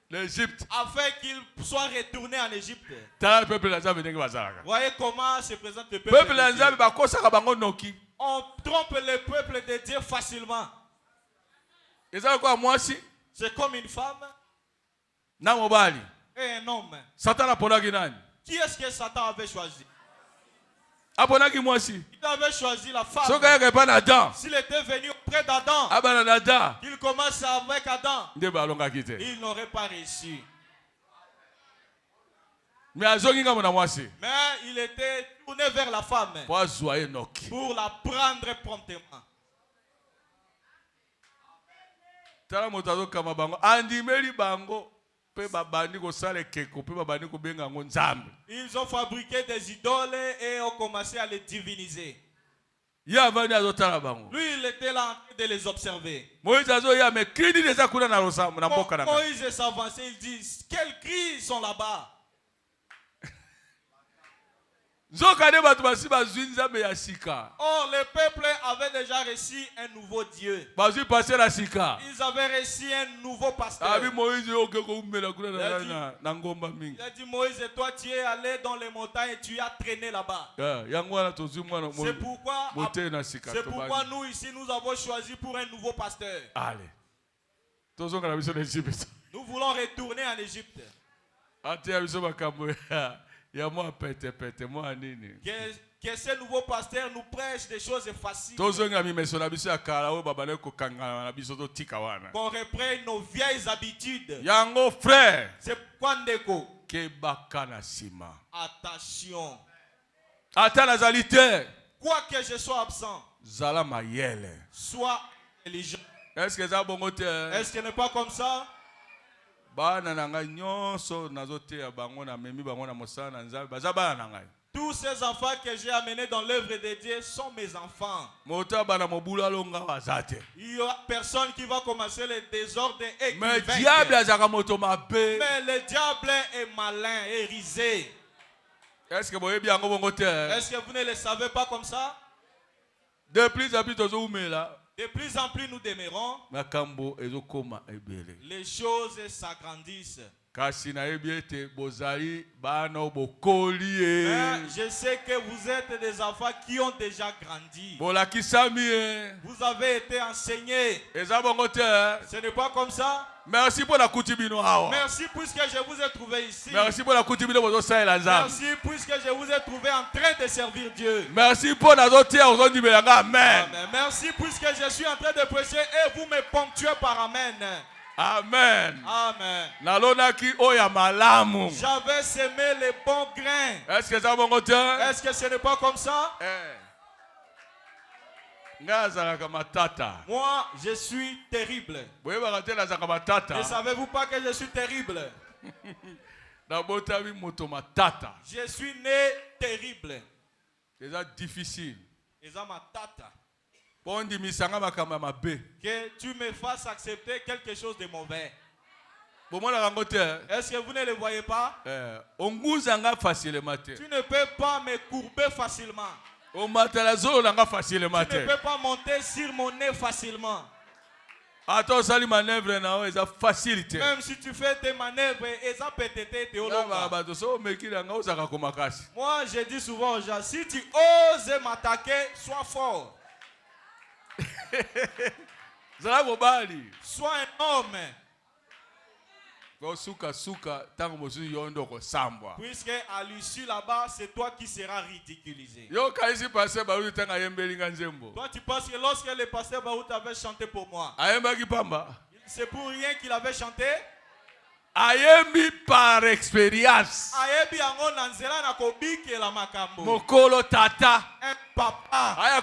L'Égypte. Afin qu'il soit retourné en Égypte. Voyez comment se présente le peuple de Dieu. On trompe le peuple de Dieu facilement. C'est comme une femme et un homme. Qui est-ce que Satan avait choisi? Il avait choisi la femme. S'il était venu auprès d'Adam, il commence avec Adam, il n'aurait pas réussi. Mais il était tourné vers la femme pour la prendre promptement. Ils ont fabriqué des idoles et ont commencé à les diviniser. Lui, il était là en train de les observer. Moïse s'avançait, il dit, quels cris sont là-bas? Or, le peuple avait déjà reçu un nouveau Dieu. Ils avaient reçu un nouveau pasteur. Il a dit, Moïse, toi tu es allé dans les montagnes et tu as traîné là-bas. C'est pourquoi nous ici, nous avons choisi pour un nouveau pasteur. Allez. Nous voulons retourner en Égypte. que ces nouveaux pasteurs nous prêchent des choses faciles. Qu'on reprenne nos vieilles habitudes. Yango frère. C'est pourquoi Ndeko. Attention. Quoi que je sois absent. Sois intelligent. Est-ce que ça bon côté? Est-ce que ce n'est pas comme ça? Tous ces enfants que j'ai amenés dans l'œuvre de Dieu sont mes enfants. Il n'y aura personne qui va commencer le désordre et mais le diable est malin et risé. Est-ce que vous ne le savez pas comme ça? De plus en plus, nous demeurons. Les choses s'agrandissent. Mais je sais que vous êtes des enfants qui ont déjà grandi. Vous avez été enseignés. Ce n'est pas comme ça? Merci pour la coutume. Merci puisque je vous ai trouvé ici. Merci pour la coutume. Merci puisque je vous ai trouvé en train de servir Dieu. Merci pour la amen. Merci puisque je suis en train de prêcher et vous me ponctuez par amen. Amen. Amen. J'avais semé les bons grains. Est-ce que ça bon côté? Est-ce que ce n'est pas comme ça? Moi, je suis terrible. Ne savez-vous pas que je suis terrible? Je suis né terrible. C'est difficile. Que tu me fasses accepter quelque chose de mauvais. Est-ce que vous ne le voyez pas? Tu ne peux pas me courber facilement. Tu ne peux pas monter sur mon nez facilement. Même si tu fais tes manœuvres, moi je dis souvent aux gens, si tu oses m'attaquer, sois fort. Sois un homme. Puisque à l'issue là-bas, c'est toi qui seras ridiculisé. Toi, tu penses que lorsque le pasteur Baout avait chanté pour moi, c'est pour rien qu'il avait chanté? Ayembi par expérience. Mokolo tata. Un papa.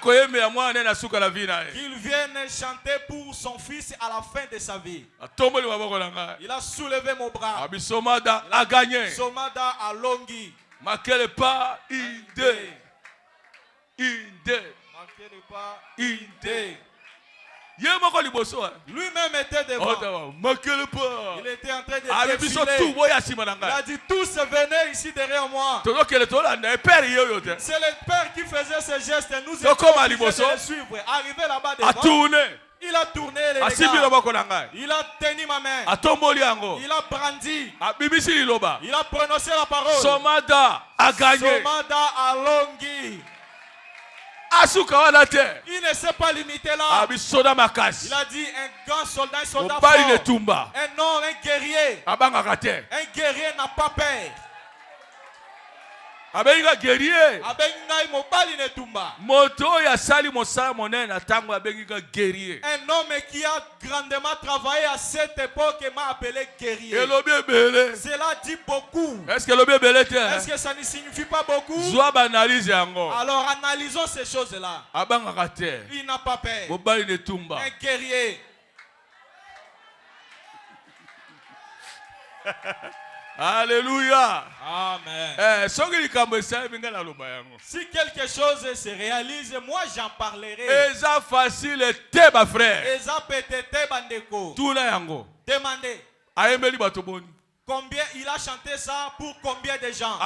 Qu'il vienne chanter pour son fils à la fin de sa vie. Il a soulevé mon bras. Somada a gagné. Somada a longi. Makele pas idée. Makele pas idée. Lui-même était devant. Il était en train de défiler. Il a dit tous venez ici derrière moi. C'est le père qui faisait ce geste. Nous étions obligés de le suivre. Arrivé là-bas devant. Il a tourné les gars. Il a tenu ma main. Il a brandi. Il a prononcé la parole. Somada a gagné. Somada a longi. Il ne s'est pas limité là. Il a dit un grand soldat, un soldat fort. Un homme, un guerrier. Un guerrier n'a pas peur. Un homme qui a grandement travaillé à cette époque m'a appelé guerrier. Cela dit beaucoup. Est-ce que ça ne signifie pas beaucoup? Alors analysons ces choses-là. Il n'a pas peur. Un guerrier. Alléluia. Amen. Si quelque chose se réalise, moi j'en parlerai. C'est facile, ma frère. Demandez. Combien il a chanté ça pour combien de gens?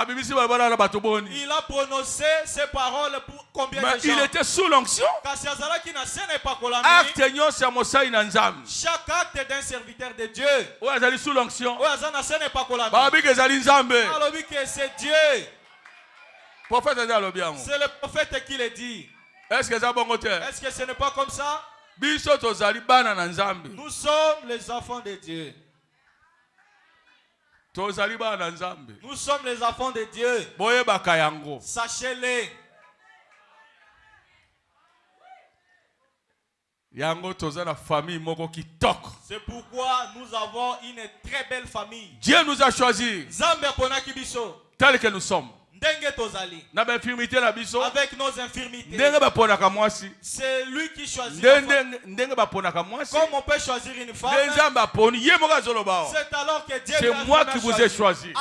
Il a prononcé ces paroles pour combien de gens? Il était sous l'onction. Chaque acte d'un serviteur de Dieu. Sous l'onction. C'est Dieu. C'est le prophète qui le dit. Est-ce que ce n'est pas comme ça? Nous sommes les enfants de Dieu. Nous sommes les enfants de Dieu. Sachez-le. C'est pourquoi nous avons une très belle famille. Dieu nous a choisis tel que nous sommes. Avec nos infirmités. C'est lui qui choisit. Comme on peut choisir une femme. C'est alors que Dieu c'est moi qui vous ai choisi.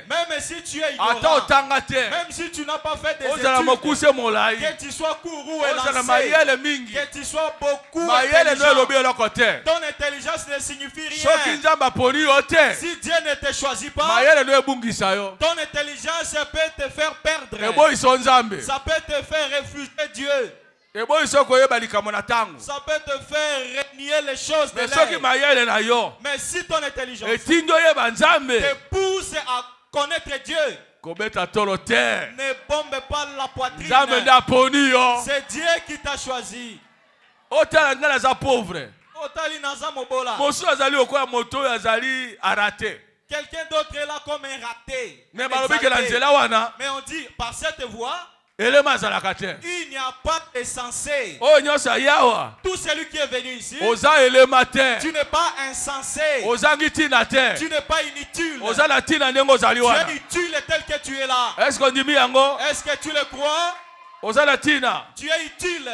Même si tu es ignorant, même si tu n'as pas fait des études, que tu sois court ou élancé, que tu sois beaucoup intelligent, ton intelligence ne signifie rien. Si Dieu ne te choisit pas, ton intelligence peut te faire perdre. Ça peut te faire refuser Dieu. Ça peut te faire renier les choses de l'air. Mais si ton intelligence te pousse à connaître Dieu, ne bombe pas la poitrine. C'est Dieu qui t'a choisi. Quelqu'un d'autre est là comme un raté. Mais on dit, par cette voie, il n'y a pas de sensé. Tout celui qui est venu ici, tu n'es pas insensé. Tu n'es pas inutile. Tu es utile tel que tu es là. Est-ce que tu le crois? Tu es utile.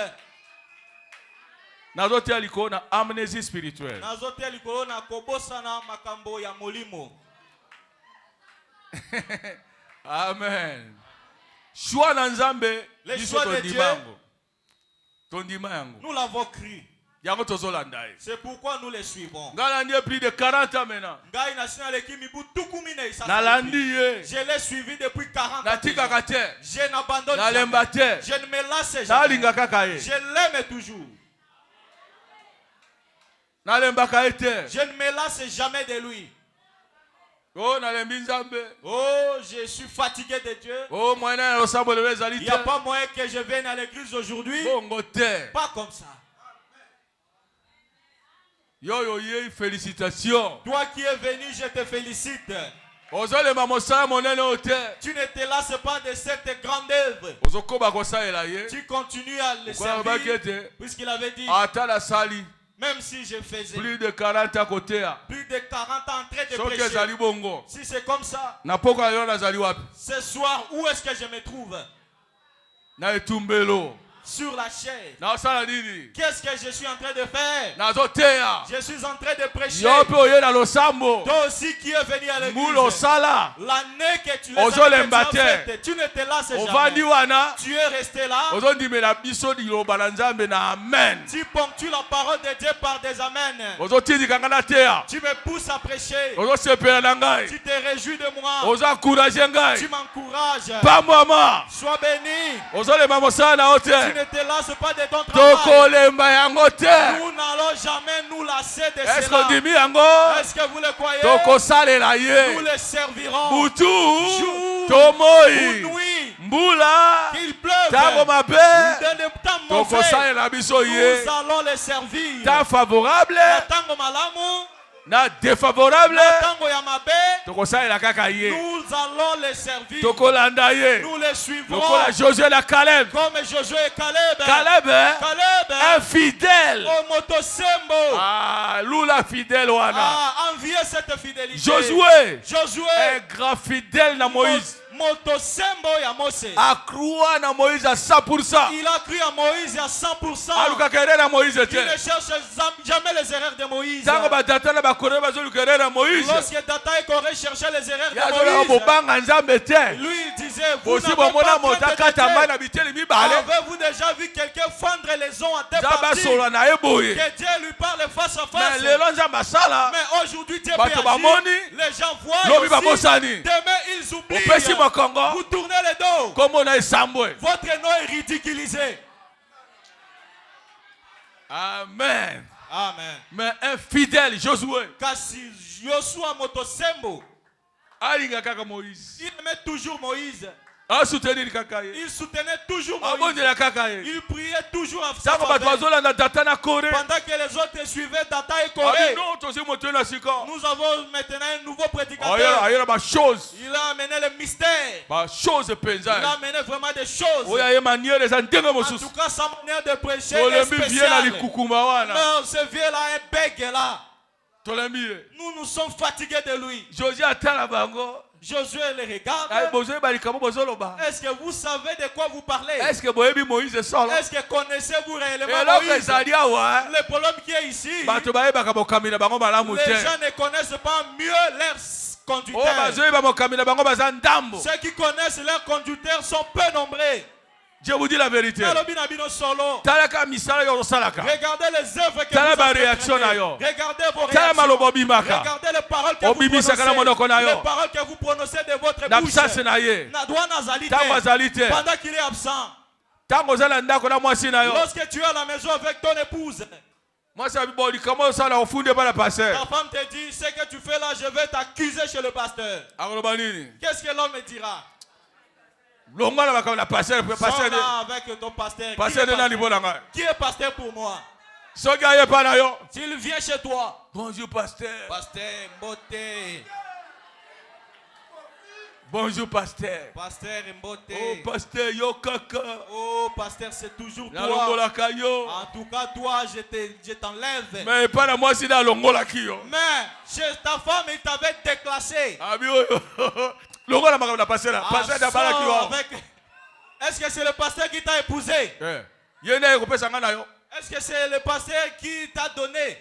Nazotia liko na amnésie spirituelle. Nazotia liko na kobosana makambo ya molimo. Amen. Choix na Nzambe, le choix de Dieu. Nous l'avons cru. C'est pourquoi nous les suivons. Plus de 40 ans maintenant. Je l'ai suivi depuis 40 ans. Je n'abandonne jamais. Je ne me lasse jamais. Je l'aime toujours. Je ne me lasse jamais de lui. Oh, je suis fatigué de Dieu. Il n'y a pas moyen que je vienne à l'église aujourd'hui. Pas comme ça. Félicitations. Toi qui es venu, je te félicite. Tu ne te lasses pas de cette grande œuvre. Tu continues à le servir. Puisqu'il avait dit, même si je faisais plus de 40 ans à côté, plus de 40 ans en train de prêcher, si c'est comme ça, ce soir, où est-ce que je me trouve? Sur la chaise. Qu'est-ce que je suis en train de faire? Je suis en train de prêcher. Toi aussi qui es venu à l'église, l'année que tu as faite, tu ne te lasses jamais. Tu es resté là. Tu ponctues la parole de Dieu par des amens. Tu me pousses à prêcher. Tu te réjouis de moi. Tu m'encourages. Sois béni. Tu ne te lasses pas de ton travail. Nous n'allons jamais nous lasser de cela. Est-ce que vous le croyez? Nous le servirons. Jour ou nuit. Qu'il pleuve. Nous allons les servir. Temps favorable. Na défavorable, nous allons les servir. Nous les suivrons. Comme Josué et Caleb. Caleb, infidèle. Lula fidèle. Enviez cette fidélité. Josué, un grand fidèle na Moïse. A cru à Moïse à 100%. Il a cru à Moïse à 100%. Il ne cherche jamais les erreurs de Moïse. Lorsque Data et Corée cherchaient les erreurs de Moïse, lui il disait, vous n'avez pas avez-vous déjà vu quelqu'un fendre les os en deux parties? Que Dieu lui parle face à face. Mais aujourd'hui Dieu peut agir. Les gens voient aussi. Demain ils oublient. Vous tournez le dos. Votre nom est ridiculisé. Amen. Amen. Mais un fidèle Josué. Kasi Joshua Motosembo. Il aimait toujours Moïse. Il soutenait toujours Moïse. Il priait toujours en sa faveur. Pendant que les autres suivaient Dathan et Corée, nous avons maintenant un nouveau prédicateur. Il a amené le mystère. Il a amené vraiment des choses. En tout cas, sa manière de prêcher est spéciale. Mais ce vieux-là, un bègue là. Nous sommes fatigués de lui. Josué le regarde. Est-ce que vous savez de quoi vous parlez? Est-ce que connaissez-vous réellement Moïse? Le problème qui est ici, les gens ne connaissent pas mieux leurs conducteurs. Ceux qui connaissent leurs conducteurs sont peu nombreux. Je vous dis la vérité. Regardez les œuvres que vous avez faites. Regardez vos réactions. Regardez les paroles que vous prononcez. Les paroles que vous prononcez de votre bouche. Pendant qu'il est absent. Lorsque tu es à la maison avec ton épouse. Ta femme te dit, ce que tu fais là, je vais t'accuser chez le pasteur. Qu'est-ce que l'homme me dira? Avec ton pasteur. Qui est pasteur pour moi? S'il vient chez toi. Bonjour pasteur. Pasteur Mbote. Bonjour pasteur. Pasteur Mbote. Oh pasteur Yokaka. Oh pasteur, c'est toujours toi. En tout cas toi je t'enlève. Mais pas la moi si dans longola kio. Mais chez ta femme il t'avait déclassé. Est-ce que c'est le pasteur qui t'a épousé? Est-ce que c'est le pasteur qui t'a donné?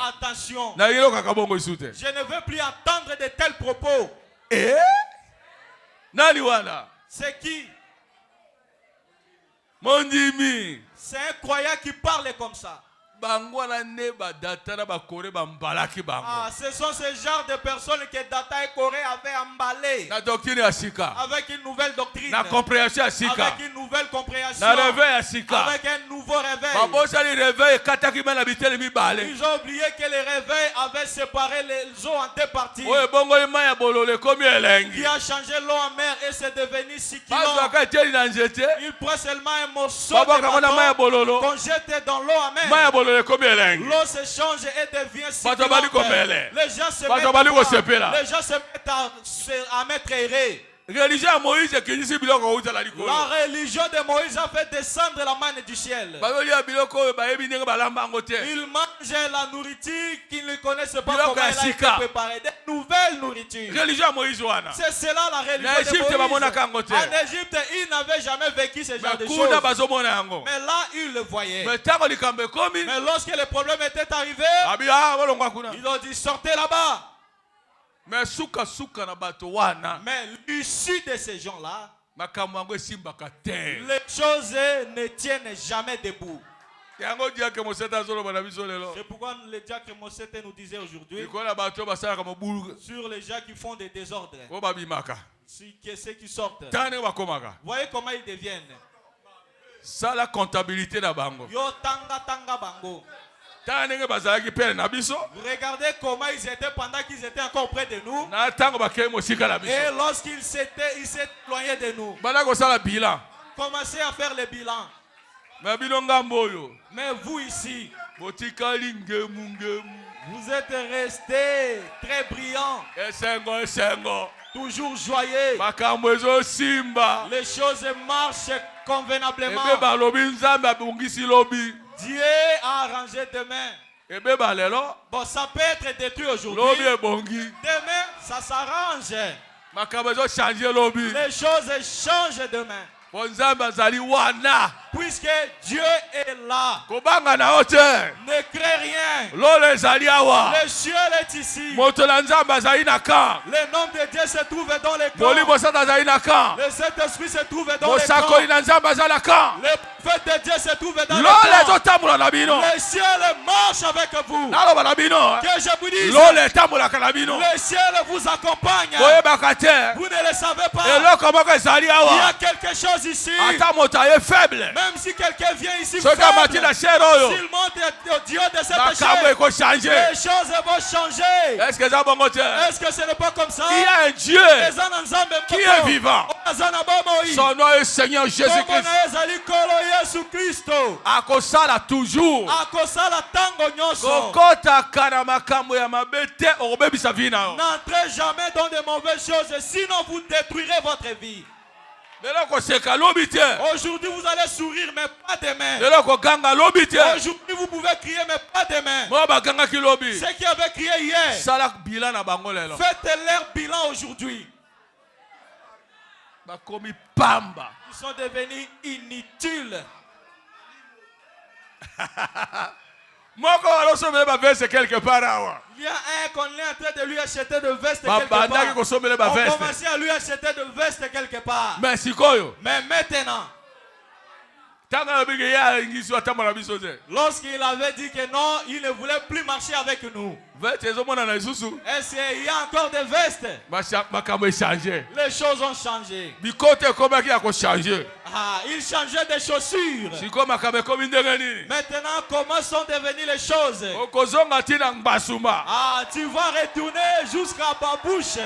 Attention. Je ne veux plus entendre de tels propos. C'est qui? C'est un croyant qui parle comme ça. Ce sont ces genres de personnes que Dathan et Corée avaient emballées avec une nouvelle doctrine, avec une nouvelle compréhension, avec un nouveau réveil. Ils ont oublié que le réveil avait séparé les eaux en deux parties. Qui a changé l'eau en mer et c'est devenu cyclone. Il prend seulement un morceau de bâton qu'on jette dans l'eau en mer. L'eau se change et devient cyclone. Les gens se mettent à mettre erré. La religion de Moïse a fait descendre la manne du ciel. Ils mangent la nourriture qu'ils ne connaissent pas comment elle a été préparée. Des nouvelles nourritures. C'est cela la religion de Moïse. En Égypte, ils n'avaient jamais vécu ce genre de choses. Mais là, ils le voyaient. Mais lorsque le problème était arrivé, ils ont dit sortez là-bas. Mais l'issue de ces gens-là, les choses ne tiennent jamais debout. C'est pourquoi le diacre Mosete nous disait aujourd'hui sur les gens qui font des désordres, ceux qui sortent. Voyez comment ils deviennent. Ça la comptabilité de bango. Yo tanga bango. Vous regardez comment ils étaient pendant qu'ils étaient encore près de nous. Et lorsqu'ils s'étaient éloignés de nous. Commencez à faire le bilan. Mais vous ici, vous êtes restés très brillants. Toujours joyeux. Les choses marchent convenablement. Dieu a arrangé demain. Bon, ça peut être détruit aujourd'hui. Demain, ça s'arrange. Les choses changent demain. Puisque Dieu est là. Ne crée rien. Le ciel est ici. Le nom de Dieu se trouve dans les corps. Le Saint-Esprit se trouve dans les corps. Le feu de Dieu se trouve dans les corps. Le ciel marche avec vous. Que je vous dise, le ciel vous accompagne. Vous ne le savez pas. Il y a quelque chose ici. Même Même si quelqu'un vient ici faible, s'il monte au Dieu de cette chair, les choses vont changer. Est-ce que ce n'est pas comme ça? Il y a un Dieu qui est vivant. Son nom est Seigneur Jésus-Christ. Akosala toujours. N'entrez jamais dans de mauvaises choses, sinon vous détruirez votre vie. Aujourd'hui vous allez sourire mais pas demain. Aujourd'hui vous pouvez crier mais pas demain. Ceux qui avaient crié hier, faites leur bilan aujourd'hui. Ils sont devenus inutiles. Il y a un qu'on est en train de lui acheter de veste quelque part. On commençait à lui acheter de veste quelque part. Mais maintenant, lorsqu'il avait dit que non, il ne voulait plus marcher avec nous. Est-ce qu'il y a encore des vestes? Les choses ont changé. Il changeait des chaussures. Maintenant, comment sont devenues les choses? Tu vas retourner jusqu'à Babouche.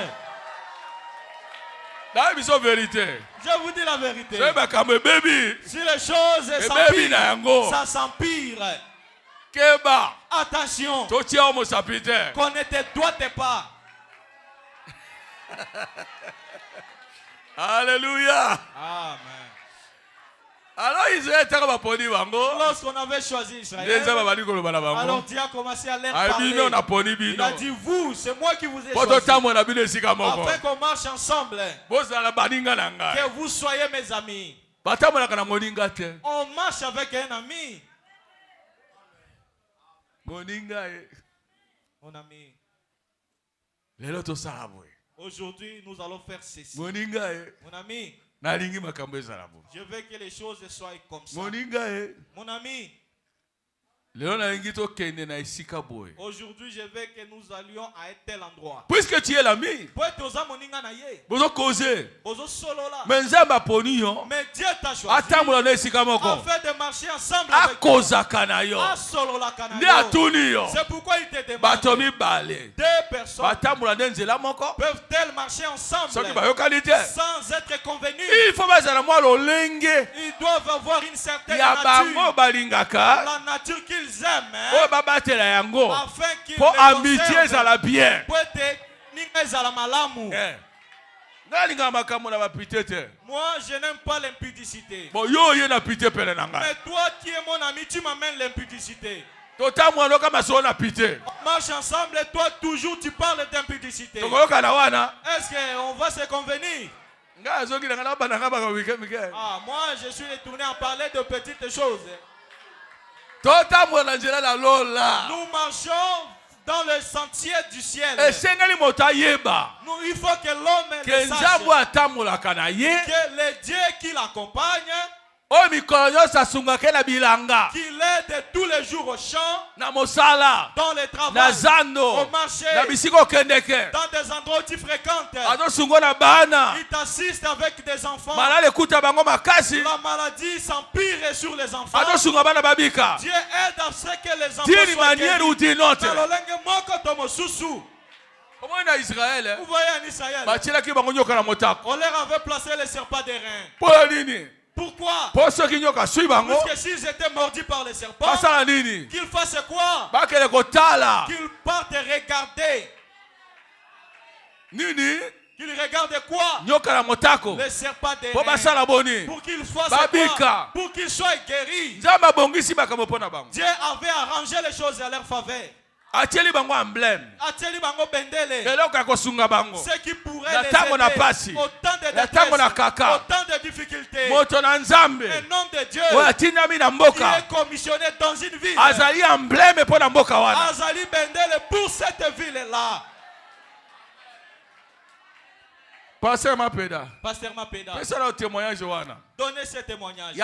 Je vous dis la vérité. Si les choses s'empirent, ça s'empire. Attention, qu'on ne te doite pas. Alléluia. Amen. Alors Israël lorsqu'on avait choisi Israël, alors Dieu a commencé à leur parler. Il a dit, vous, c'est moi qui vous ai choisi, afin qu'on marche ensemble, que vous soyez mes amis. On marche avec un ami. Mon ami, aujourd'hui nous allons faire ceci. Mon ami, je veux que les choses soient comme ça. Mon ami, aujourd'hui je veux que nous allions à un tel endroit. Puisque tu es l'ami, mais Dieu t'a choisi afin de marcher ensemble avec toi. C'est pourquoi il te demande, deux personnes peuvent-elles marcher ensemble sans être convenues? Ils doivent avoir une certaine nature, la nature qu'ils aiment, afin qu'ils les conservent. Moi je n'aime pas l'impudicité. Mais toi qui es mon ami, tu m'amènes l'impudicité. On marche ensemble et toi toujours tu parles d'impudicité. Est-ce qu'on va se convenir? Moi je suis retourné à parler de petites choses. Nous marchons dans le sentier du ciel. Il faut que l'homme le sache que le Dieu qui l'accompagne, qu'il aide tous les jours au champ, dans le travail, au marché, dans des endroits où tu fréquentes. Il t'assiste avec des enfants. La maladie s'empire sur les enfants. Dieu aide à ce que les enfants soient guéris. Vous voyez en Israël, on leur avait placé les serpents des reins. Pourquoi? Parce que s'ils étaient mordus par les serpents, qu'ils fassent quoi? Qu'ils partent regarder. Qu'ils regardent quoi? Les serpents des reins. Pour qu'ils fassent quoi? Pour qu'ils soient guéris. Dieu avait arrangé les choses à leur faveur. Ce qui pourrait les aider au temps de détresse, au temps de difficultés. Un homme de Dieu qui est commissionné dans une ville. Azali Bendele pour cette ville-là. Pasteur Mapeda. Donnez ce témoignage.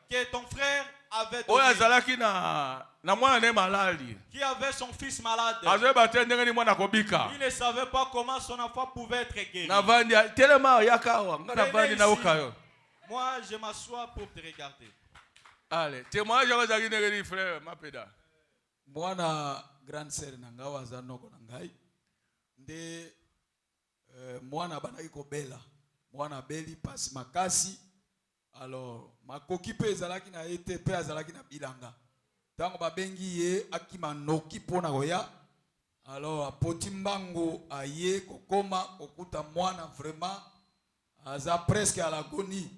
Que ton frère avait donné, qui avait son fils malade. Il ne savait pas comment son enfant pouvait être guéri. Moi, je m'assois pour te regarder. Allez, témoignage à vos frère, ma péda. Moi, na grande sœur nanga wazanoko nangai. Nde moi na bana iko bela. Moi na beli passe makasi. Alors, makoki pe ezalaki na ete pe azalaki na bilanga. Tango babengi ye akima noki pona koya. Alors, apoti mbango aye kokoma okuta mwana vraiment aza presque à l'agonie.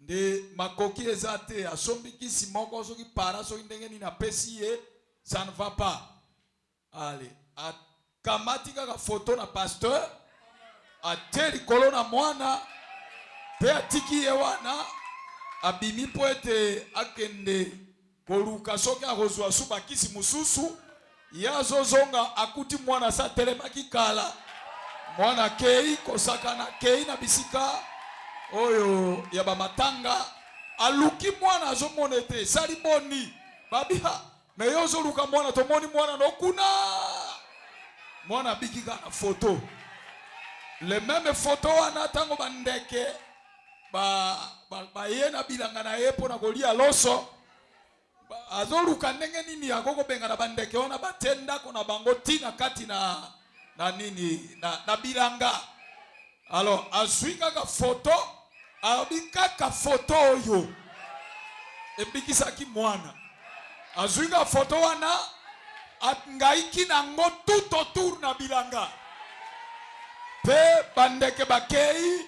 Nde makoki ezate asombikisi moko soki para soki ndenge ni na pesi ye, ça ne va pas. Allez, akamati kaka photo na pasteur, ateli kolona mwana, pe atiki ye wana, abimi po ete akende koluka soki akozwa suba kisi mususu, yazo zonga akuti mwana sa telemaki kala. Mwana kei kosakana kei na bisika oyo ya bamatanga aluki mwana azomonete sali boni babia me yozo luka mwana tomoni mwana nokuna mwana bikika na photo le même photo wana tango bandeke ba yena bilanga na yepo na kolia loso azoluka ndenge nini akoko benga na bandeke ona batenda kona bango tina kati na nini na bilanga. Alors azwika ka photo abikaka photo oyo ebikisaki mwana azwika photo wana ngaiki nango tout autour na bilanga pe bandeke bakei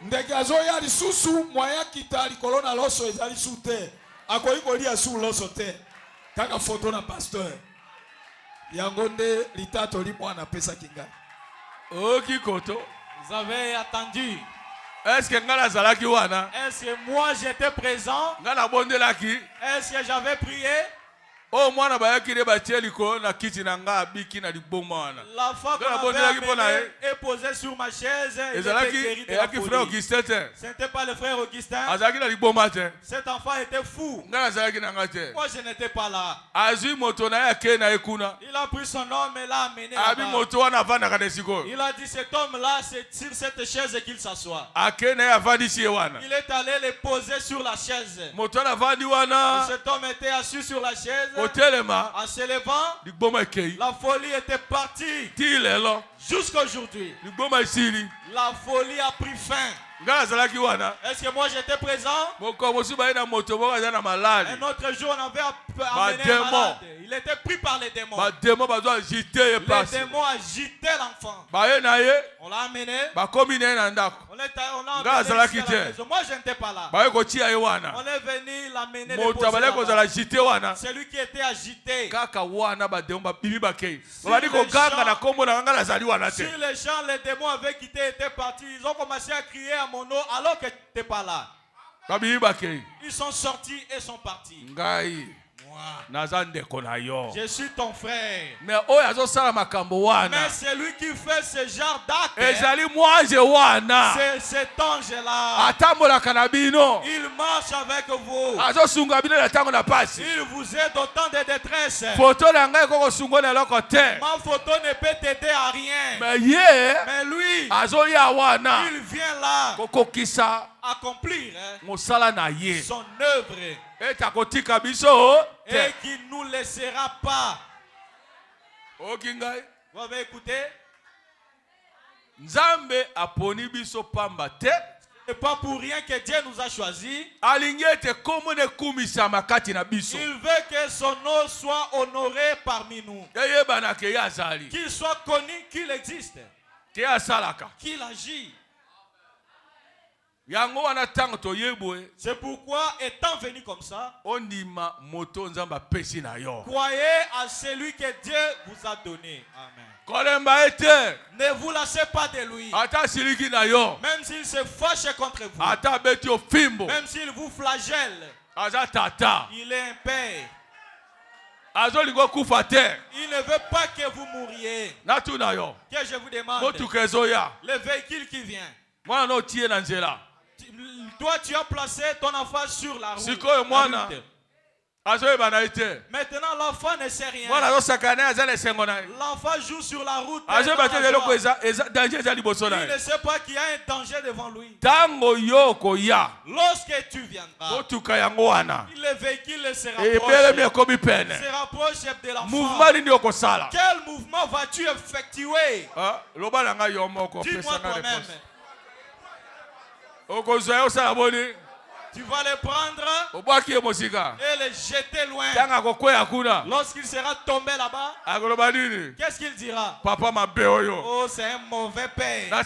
ndeke azoya lisusu mwaya kitali kolona loso ezali sute akoyi kolia su loso te kaka photo na pasteur yango nde litato li mwana pesa kinga. Oki koto. Vous avez attendu. Est-ce que ngala zalaki wana? Est-ce que moi j'étais présent? Ngala bondelaki? Est-ce que j'avais prié? Oh mwana bayaki de batieli ko na kiti na nga biki na liboma wana. La fois qu'on m'avait et posé sur ma chaise, il était guéri de la folie. Ce n'était pas le frère Augustin. Cet enfant était fou. Moi je n'étais pas là. Il a pris son homme et l'a amené là-bas. Il a dit cet homme-là, c'est sur cette chaise qu'il s'assoit. Il est allé le poser sur la chaise. Cet homme était assis sur la chaise. En se levant, la folie était partie. Jusqu'à aujourd'hui, la folie a pris fin. Est-ce que moi j'étais présent? Un autre jour, on avait amené un malade. Il était pris par les démons. Les démons agitaient l'enfant. On l'a amené. On l'a amené jusqu'à la maison. Moi je n'étais pas là. On est venu l'amener. C'est lui qui était agité. Sur les champs, les démons avaient quitté, étaient partis. Ils ont commencé à crier à mon nom alors que tu n'étais pas là. Ils sont sortis et sont partis. Je suis ton frère. Mais c'est lui qui fait ce genre d'acte. C'est cet ange-là. Il marche avec vous. Il vous aide au temps de détresse. Ma photo ne peut t'aider à rien. Mais lui, il vient là accomplir son œuvre. Et qui ne nous laissera pas. Vous avez écouté? Nzambe aponi biso pamba te. C'est pas pour rien que Dieu nous a choisis. Il veut que son nom soit honoré parmi nous. Qu'il soit connu qu'il existe. Qu'il agit. C'est pourquoi, étant venu comme ça, croyez à celui que Dieu vous a donné. Amen. Ne vous lassez pas de lui. Même s'il se fâche contre vous. Même s'il vous flagelle. Il est un père. Il ne veut pas que vous mouriez. Que je vous demande. Le véhicule qui vient. Toi, tu as placé ton enfant sur la route. Maintenant, l'enfant ne sait rien. L'enfant joue sur la route. Il ne sait pas qu'il y a un danger devant lui. Lorsque tu viendras, le véhicule se rapproche de l'enfant. Quel mouvement vas-tu effectuer? Dis-moi toi-même. Tu vas le prendre et le jeter loin. Lorsqu'il sera tombé là-bas, qu'est-ce qu'il dira? Oh, c'est un mauvais père.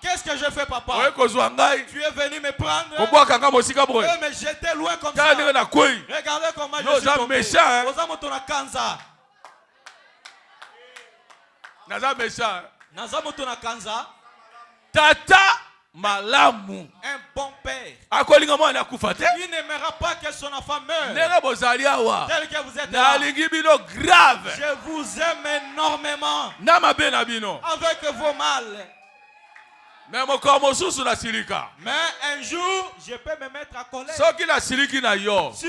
Qu'est-ce que je fais, papa? Tu es venu me prendre et me jeter loin comme ça. Regardez comment je suis tombé. Tata Malamu. Un bon père. Il n'aimera pas que son enfant meure. Tel que vous êtes là. Je vous aime énormément. Avec vos mal. Mais un jour, je peux me mettre à colère. Si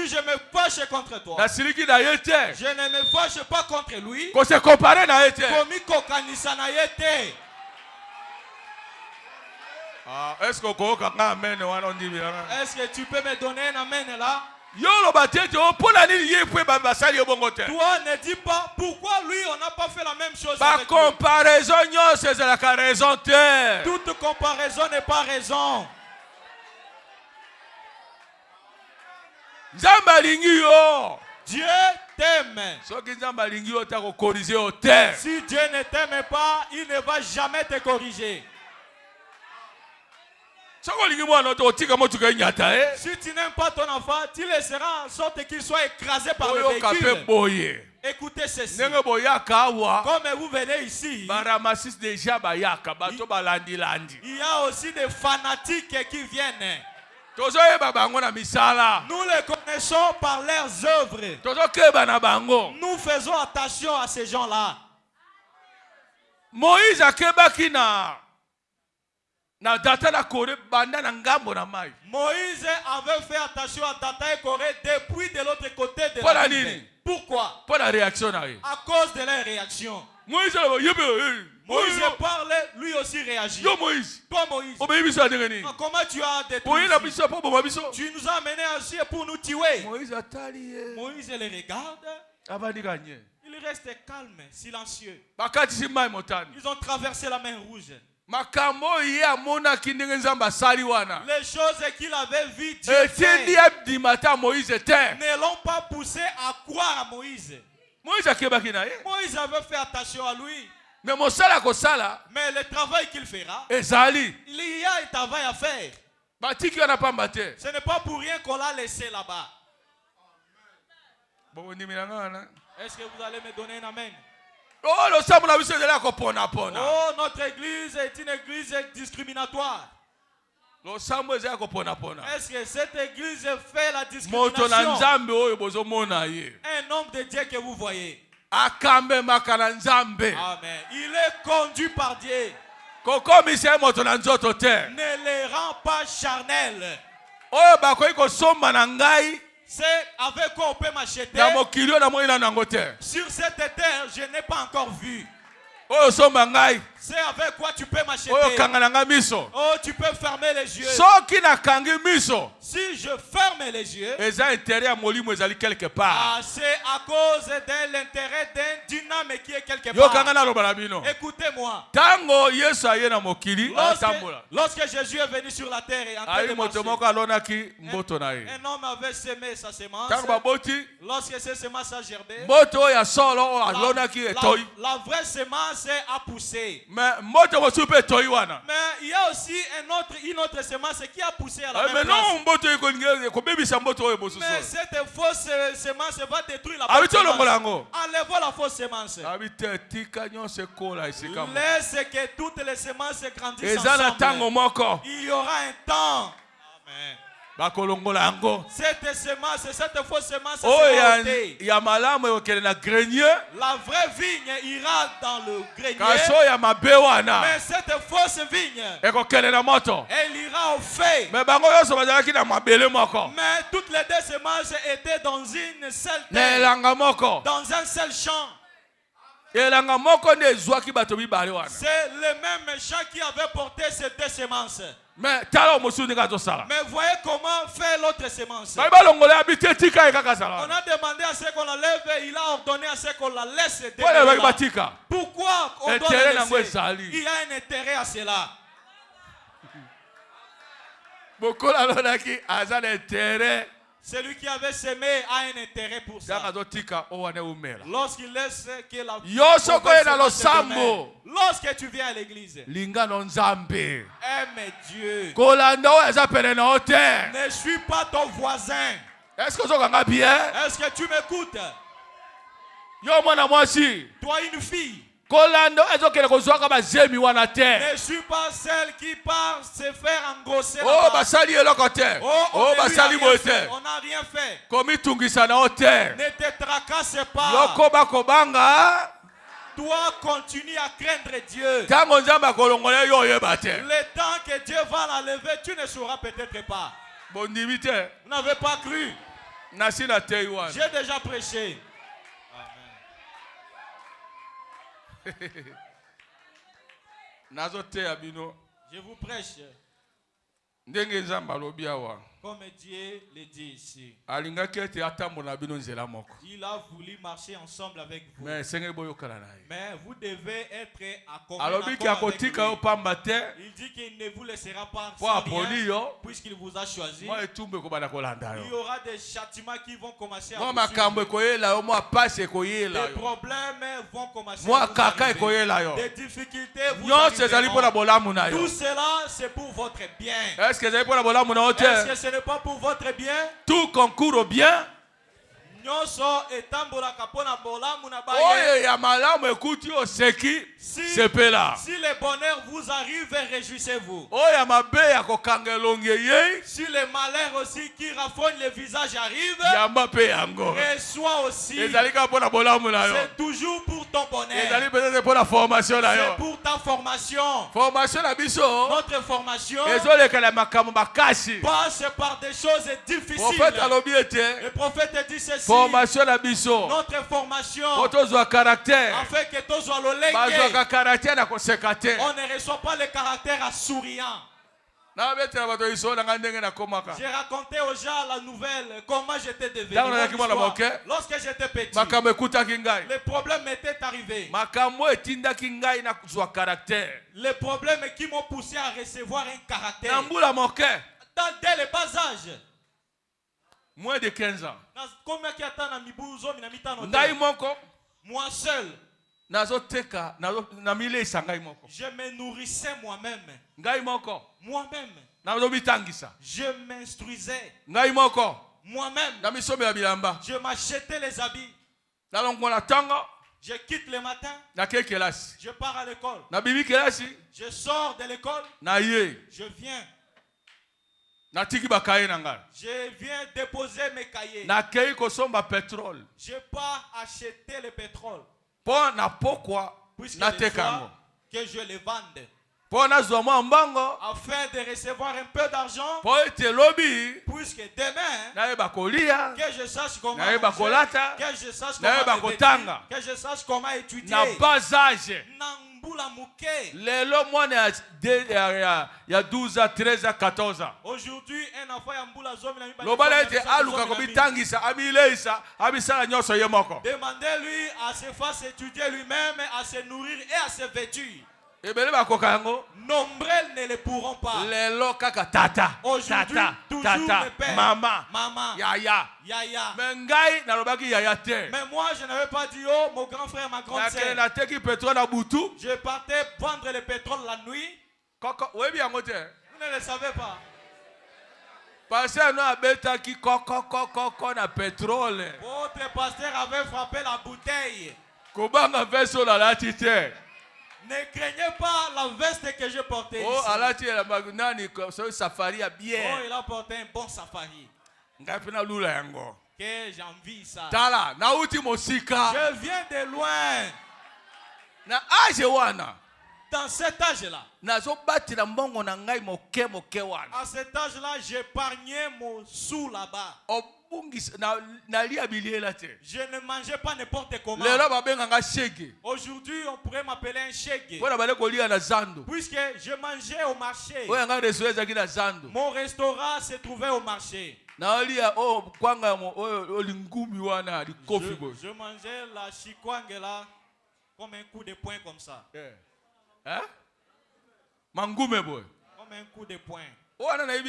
je me fâche contre toi, je ne me fâche pas contre lui. Est-ce que tu peux me donner un amen là? Toi ne dis pas pourquoi lui on n'a pas fait la même chose avec lui. Toute comparaison n'est pas raison. Dieu t'aime. Si Dieu ne t'aime pas, il ne va jamais te corriger. Si tu n'aimes pas ton enfant, tu laisseras en sorte qu'il soit écrasé par le véhicule. Écoutez ceci. Comme vous venez ici, il y a aussi des fanatiques qui viennent. Nous les connaissons par leurs œuvres. Nous faisons attention à ces gens-là. Moïse avait fait attention à Data et Corée depuis de l'autre côté de la rivière. Pourquoi? À cause de leur réaction. Moïse parle, lui aussi réagit. Toi Moïse, comment tu as détruit? Tu nous as amenés ainsi pour nous tuer. Moïse les regarde. Il reste calme, silencieux. Ils ont traversé la mer Rouge. Les choses qu'il avait vues Dieu faire ne l'ont pas poussé à croire à Moïse. Moïse avait fait attention à lui. Mais le travail qu'il fera, il y a un travail à faire. Ce n'est pas pour rien qu'on l'a laissé là-bas. Est-ce que vous allez me donner un amen? Oh, notre église est une église discriminatoire. Est-ce que cette église fait la discrimination? Un homme de Dieu que vous voyez. Amen. Il est conduit par Dieu. Ne les rend pas charnels. C'est avec quoi on peut m'acheter. Sur cette terre, je n'ai pas encore vu. C'est avec quoi tu peux m'acheter. Oh, tu peux fermer les yeux. Si je ferme les yeux, c'est à cause de l'intérêt d'une âme qui est quelque part. Écoutez-moi. Lorsque Jésus est venu sur la terre et en train de marcher, un homme avait semé sa semence. Lorsque cette semence a gerbé, la vraie semence a poussé. Mais il y a aussi une autre semence qui a poussé à la même place. Mais cette fausse semence va détruire la bonne semence. Enlevons la fausse semence. Laisse que toutes les semences grandissent ensemble. Il y aura un temps. Amen. Cette semence, cette fausse semence oh, sera ôtée. La vraie vigne ira dans le grenier. Mais cette fausse vigne, elle ira au feu. Mais toutes les deux semences étaient dans une seule terre, dans un seul champ. C'est le même champ qui avait porté ces deux semences. Mais voyez comment faire l'autre semence. On a demandé à ce qu'on la lève et il a ordonné à ce qu'on la laisse. Pourquoi on doit la laisser? Il y a un intérêt à cela. Celui qui avait semé a un intérêt pour ça. Lorsqu'il laisse que la lorsque tu viens à l'église, aime Dieu. Ne suis pas ton voisin. Est-ce que tu m'écoutes? Toi, une fille, ne suis pas celle qui part se faire engrosser. On n'a rien fait. Ne te tracasse pas. Toi, continue à craindre Dieu. Le temps que Dieu va la lever, tu ne sauras peut-être pas. Vous n'avez pas cru. J'ai déjà prêché. Je vous prêche. Comme Dieu le dit ici. Il a voulu marcher ensemble avec vous. Mais vous devez être accompagnés. Il dit qu'il ne vous laissera pas sans rien, puisqu'il vous a choisi. Il y aura des châtiments qui vont commencer à vous suivre. Les problèmes vont commencer à vous arriver. Des difficultés vous arriveront. Tout cela, c'est pour votre bien. Est-ce que ce n'est pas pour votre bien? Tout concourt au bien. Si le bonheur vous arrive, réjouissez-vous. Si le malheur aussi qui raffogne le visage arrive, reçois aussi. C'est toujours pour ton bonheur. C'est pour ta formation. Notre formation passe par des choses difficiles. Le prophète dit ceci. Notre formation, afin que on ne reçoit pas le caractère souriant. J'ai raconté aux gens la nouvelle, comment j'étais devenu. Lorsque j'étais petit, les problèmes m'étaient arrivés. Les problèmes qui m'ont poussé à recevoir un caractère. Dès le bas âge. Moins de 15 ans. Moi seul. Je me nourrissais moi-même. Moi-même. Je m'instruisais. Moi-même. Je m'achetais les habits. Je quitte le matin. Je pars à l'école. Je sors de l'école. Je viens. Je viens déposer mes cahiers. Je pars acheter le pétrole. Puisque que je le vende. Afin de recevoir un peu d'argent. Puisque demain, que je sache comment manger, que je sache comment vêtir, que je sache comment étudier. Il y a 12 ans, 13 ans, 14 ans. Aujourd'hui, un enfant demandez-lui à se faire étudier lui-même, à se nourrir et à se vêtir. Nombreux ne le pourront pas. Aujourd'hui, toujours le père, maman, yaya. Mais moi, je n'avais pas dit, oh, mon grand frère, ma grande sœur. Je partais vendre le pétrole la nuit. Vous ne le savez pas. Votre pasteur avait frappé la bouteille. Ne craignez pas la veste que j'ai portée ici. Oh, safari à bien. Oh, il a porté un bon safari. Que j'envie ça. Je viens de loin. Dans cet âge-là. À cet âge-là, j'épargnais mon sou là-bas. Je ne mangeais pas n'importe comment. Aujourd'hui, on pourrait m'appeler un shege. Puisque je mangeais au marché. Mon restaurant se trouvait au marché. Je mangeais la chikwangue là comme un coup de poing comme ça. Hein? Comme un coup de poing. Je ne sais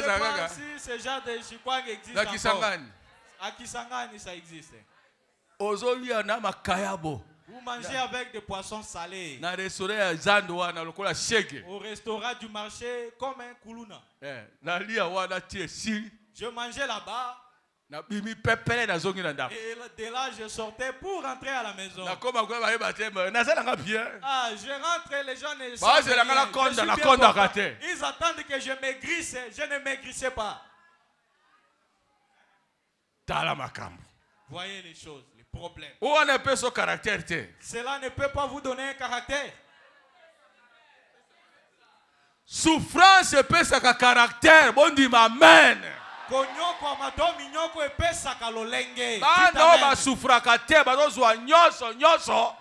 pas si ce genre de chikwangue existe encore. À Kisangani, ça existe. Vous mangez avec des poissons salés. Au restaurant du marché comme un koulouna. Je mangeais là-bas. Et de là, je sortais pour rentrer à la maison. Je rentre, les gens ne savent rien. Ils attendent que je maigrisse. Je ne maigrissais pas. Voyez les choses, les problèmes. Cela ne peut pas vous donner un caractère. Souffrance peut ça caractère. Bon dit amen.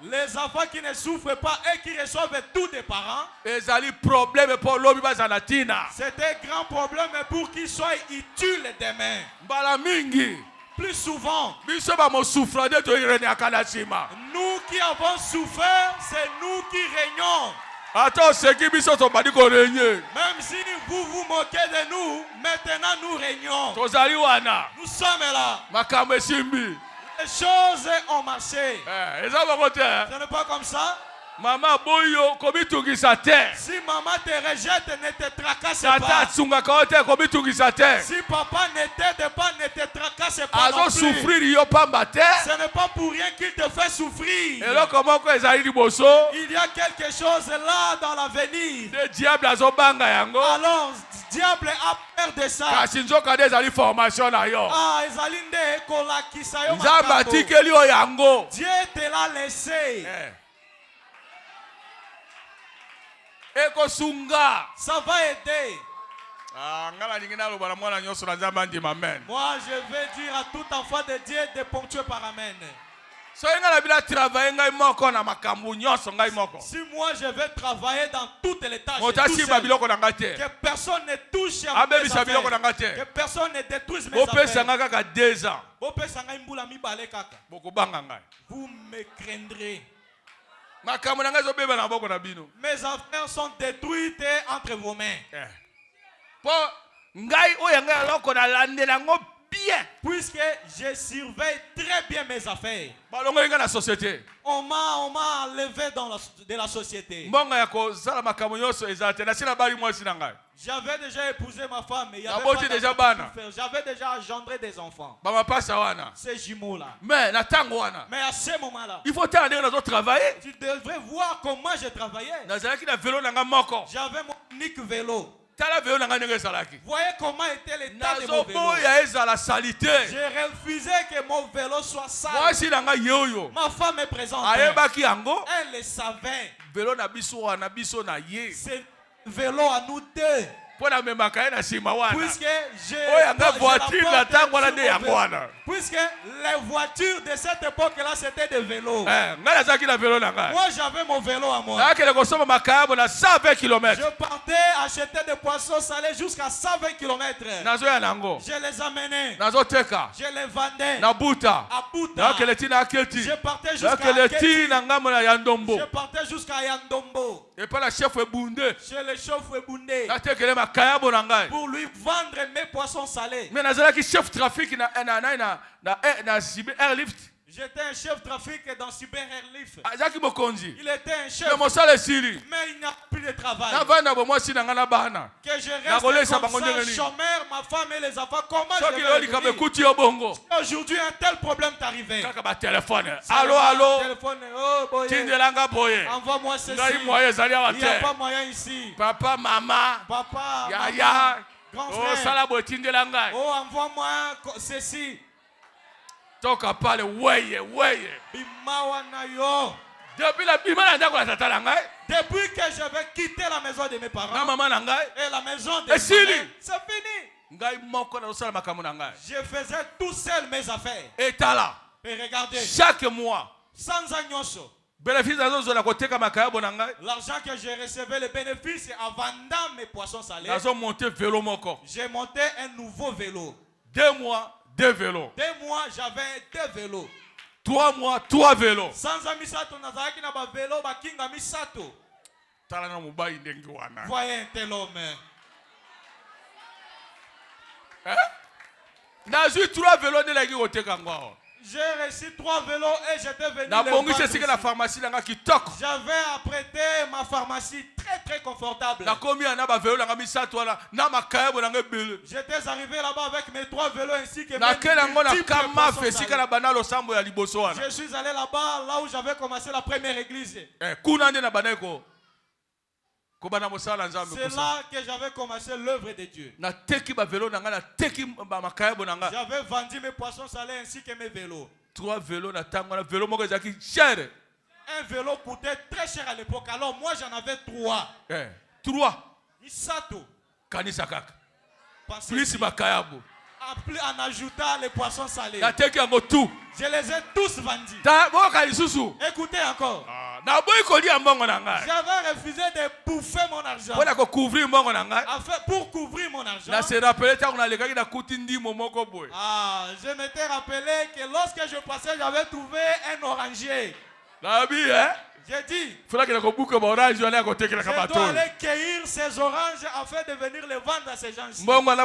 Les enfants qui ne souffrent pas et qui reçoivent tout des parents, c'est un grand problème pour qu'ils soient utiles demain. Plus souvent, nous qui avons souffert, c'est nous qui régnons. Même si vous vous moquez de nous, maintenant nous régnons. Nous sommes là. Les choses ont marché. Ce n'est pas comme ça. Maman boyo komitungisa te. Si maman te rejette, ne te tracasse pas. Tata tsungaka te komitungisa te. Si papa ne t'aide pas, ne te tracasse pas. Azo souffrir yo pamba te. Ce n'est pas pour rien qu'il te fait souffrir. Et là comment ko ezali liboso? Il y a quelque chose là dans l'avenir. Le diable azo banga yango. Alors diable a peur de ça. Kasi nzoka de ezali formation na yo. Ah, ezali nde kolakisa yo makambo. Nzamba tikeli yo yango. Dieu te l'a laissé. Ça va aider. Moi, je vais dire à tout enfant de Dieu de ponctuer par amen. Si moi je vais travailler dans toutes les tâches, que personne ne touche à mes affaires, que personne ne détruise mes affaires, vous me craindrez. Mes affaires sont détruites entre vos mains. Puisque je surveille très bien mes affaires. On m'a enlevé de la société. J'avais déjà épousé ma femme et j'avais déjà engendré des enfants. Ces jumeaux-là. Mais à ce moment-là, tu devrais voir comment je travaillais. J'avais mon unique vélo. Voyez comment était l'état de mon vélo. J'ai refusé que mon vélo soit sale. Ma femme est présente. Elle le savait. C'est vélo à nous deux. Puisque les voitures de cette époque-là, c'était des vélos. Moi, j'avais mon vélo à moi. Je partais acheter des poissons salés jusqu'à 120 km. Je les amenais. Je les vendais. À Buta. Je partais jusqu'à Yandombo. Je partais jusqu'à Yandombo. Chez le chef Ebundé. Pour lui vendre mes poissons salés. Mais nazalaki chef trafic na airlift. J'étais un chef trafic dans Cyber Airlift. Il était un chef. Mais il n'y a plus de travail. Que je reste comme ça, chômeur, ma femme et les enfants. Comment je vais aujourd'hui un tel problème est arrivé. Allô, allô. Oh, envoie-moi ceci. Il n'y a pas moyen ici. Papa, maman. Papa, Yaya. Grand frère. Oh, envoie-moi ceci. Toka pale weye. Bimawa na yo. Depuis que je vais quitter la maison de mes parents et la maison de mes parents, c'est fini. Je faisais tout seul mes affaires. Et regardez, chaque mois, sans agnoso, l'argent que j'ai recevais, le bénéfice en vendant mes poissons salés, j'ai monté un nouveau vélo. 2 mois, 2 vélos. 2 mois, j'avais 2 vélos. 3 mois, 3 vélos. Sans amisato, nazaki na ba vélo, ba kinga misato. Voyez un tel homme. J'ai 3 vélos de la guerre. J'ai reçu 3 vélos et j'étais venu les vendre. J'avais apprêté ma pharmacie très confortable. J'étais arrivé là-bas avec mes 3 vélos ainsi que mes Je suis allé là-bas, là où j'avais commencé la première église. C'est là que j'avais commencé l'œuvre de Dieu. J'avais vendu mes poissons salés ainsi que mes vélos. 3 vélos. Un vélo coûtait très cher à l'époque. Alors moi j'en avais 3. 3. Misato. Plus Makayabu. En ajoutant les poissons salés. Je les ai tous vendus. Écoutez encore. J'avais refusé de bouffer mon argent. Pour couvrir mon argent. Je m'étais rappelé que lorsque je passais, j'avais trouvé un oranger. J'ai dit, je dois aller cueillir ces oranges afin de venir les vendre à ces gens-ci. Afin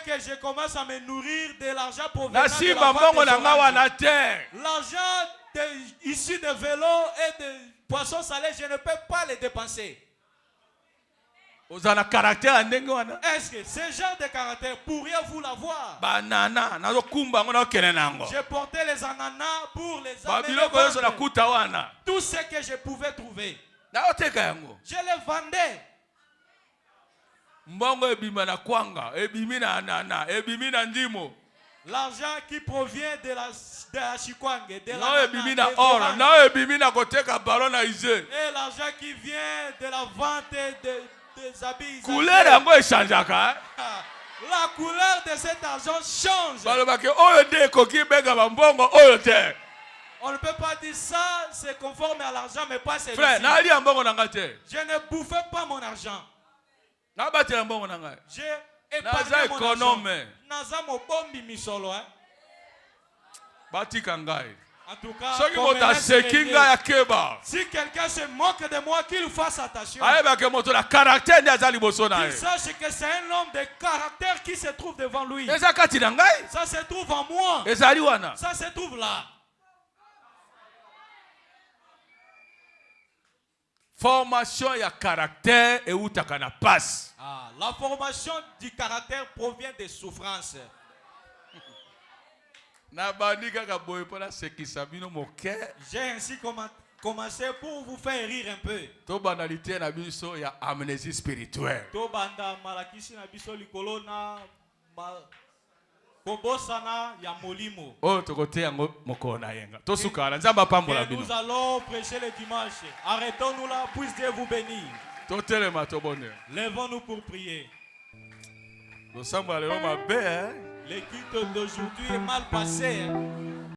que je commence à me nourrir de l'argent pour venir de la vente des oranges. L'argent issu de vélos et de poissons salés, je ne peux pas les dépenser. Est-ce que ce genre de caractère, pourriez-vous l'avoir? J'ai porté les ananas pour les amener. Tout ce que je pouvais trouver. Je les vendais. L'argent qui provient de la chikwang, de et l'argent qui vient de la vente des habits. La couleur de cet argent change. On ne peut pas dire ça, c'est conforme à l'argent, mais pas celui-ci. Je ne bouffais pas mon argent. J'ai épargné mon argent. En tout cas, si quelqu'un se moque de moi, qu'il fasse attention. Qu'il sache que c'est un homme de caractère qui se trouve devant lui. Ça se trouve en moi. Ça se trouve là. Formation ya caractère et où ta kana passe. La formation du caractère provient des souffrances. J'ai ainsi commencé pour vous faire rire un peu. Il y a amnésie spirituelle. Nous allons prêcher le dimanche. Arrêtons-nous là, puisse Dieu vous bénir. Lèvons-nous pour prier. Le culte d'aujourd'hui est mal passé.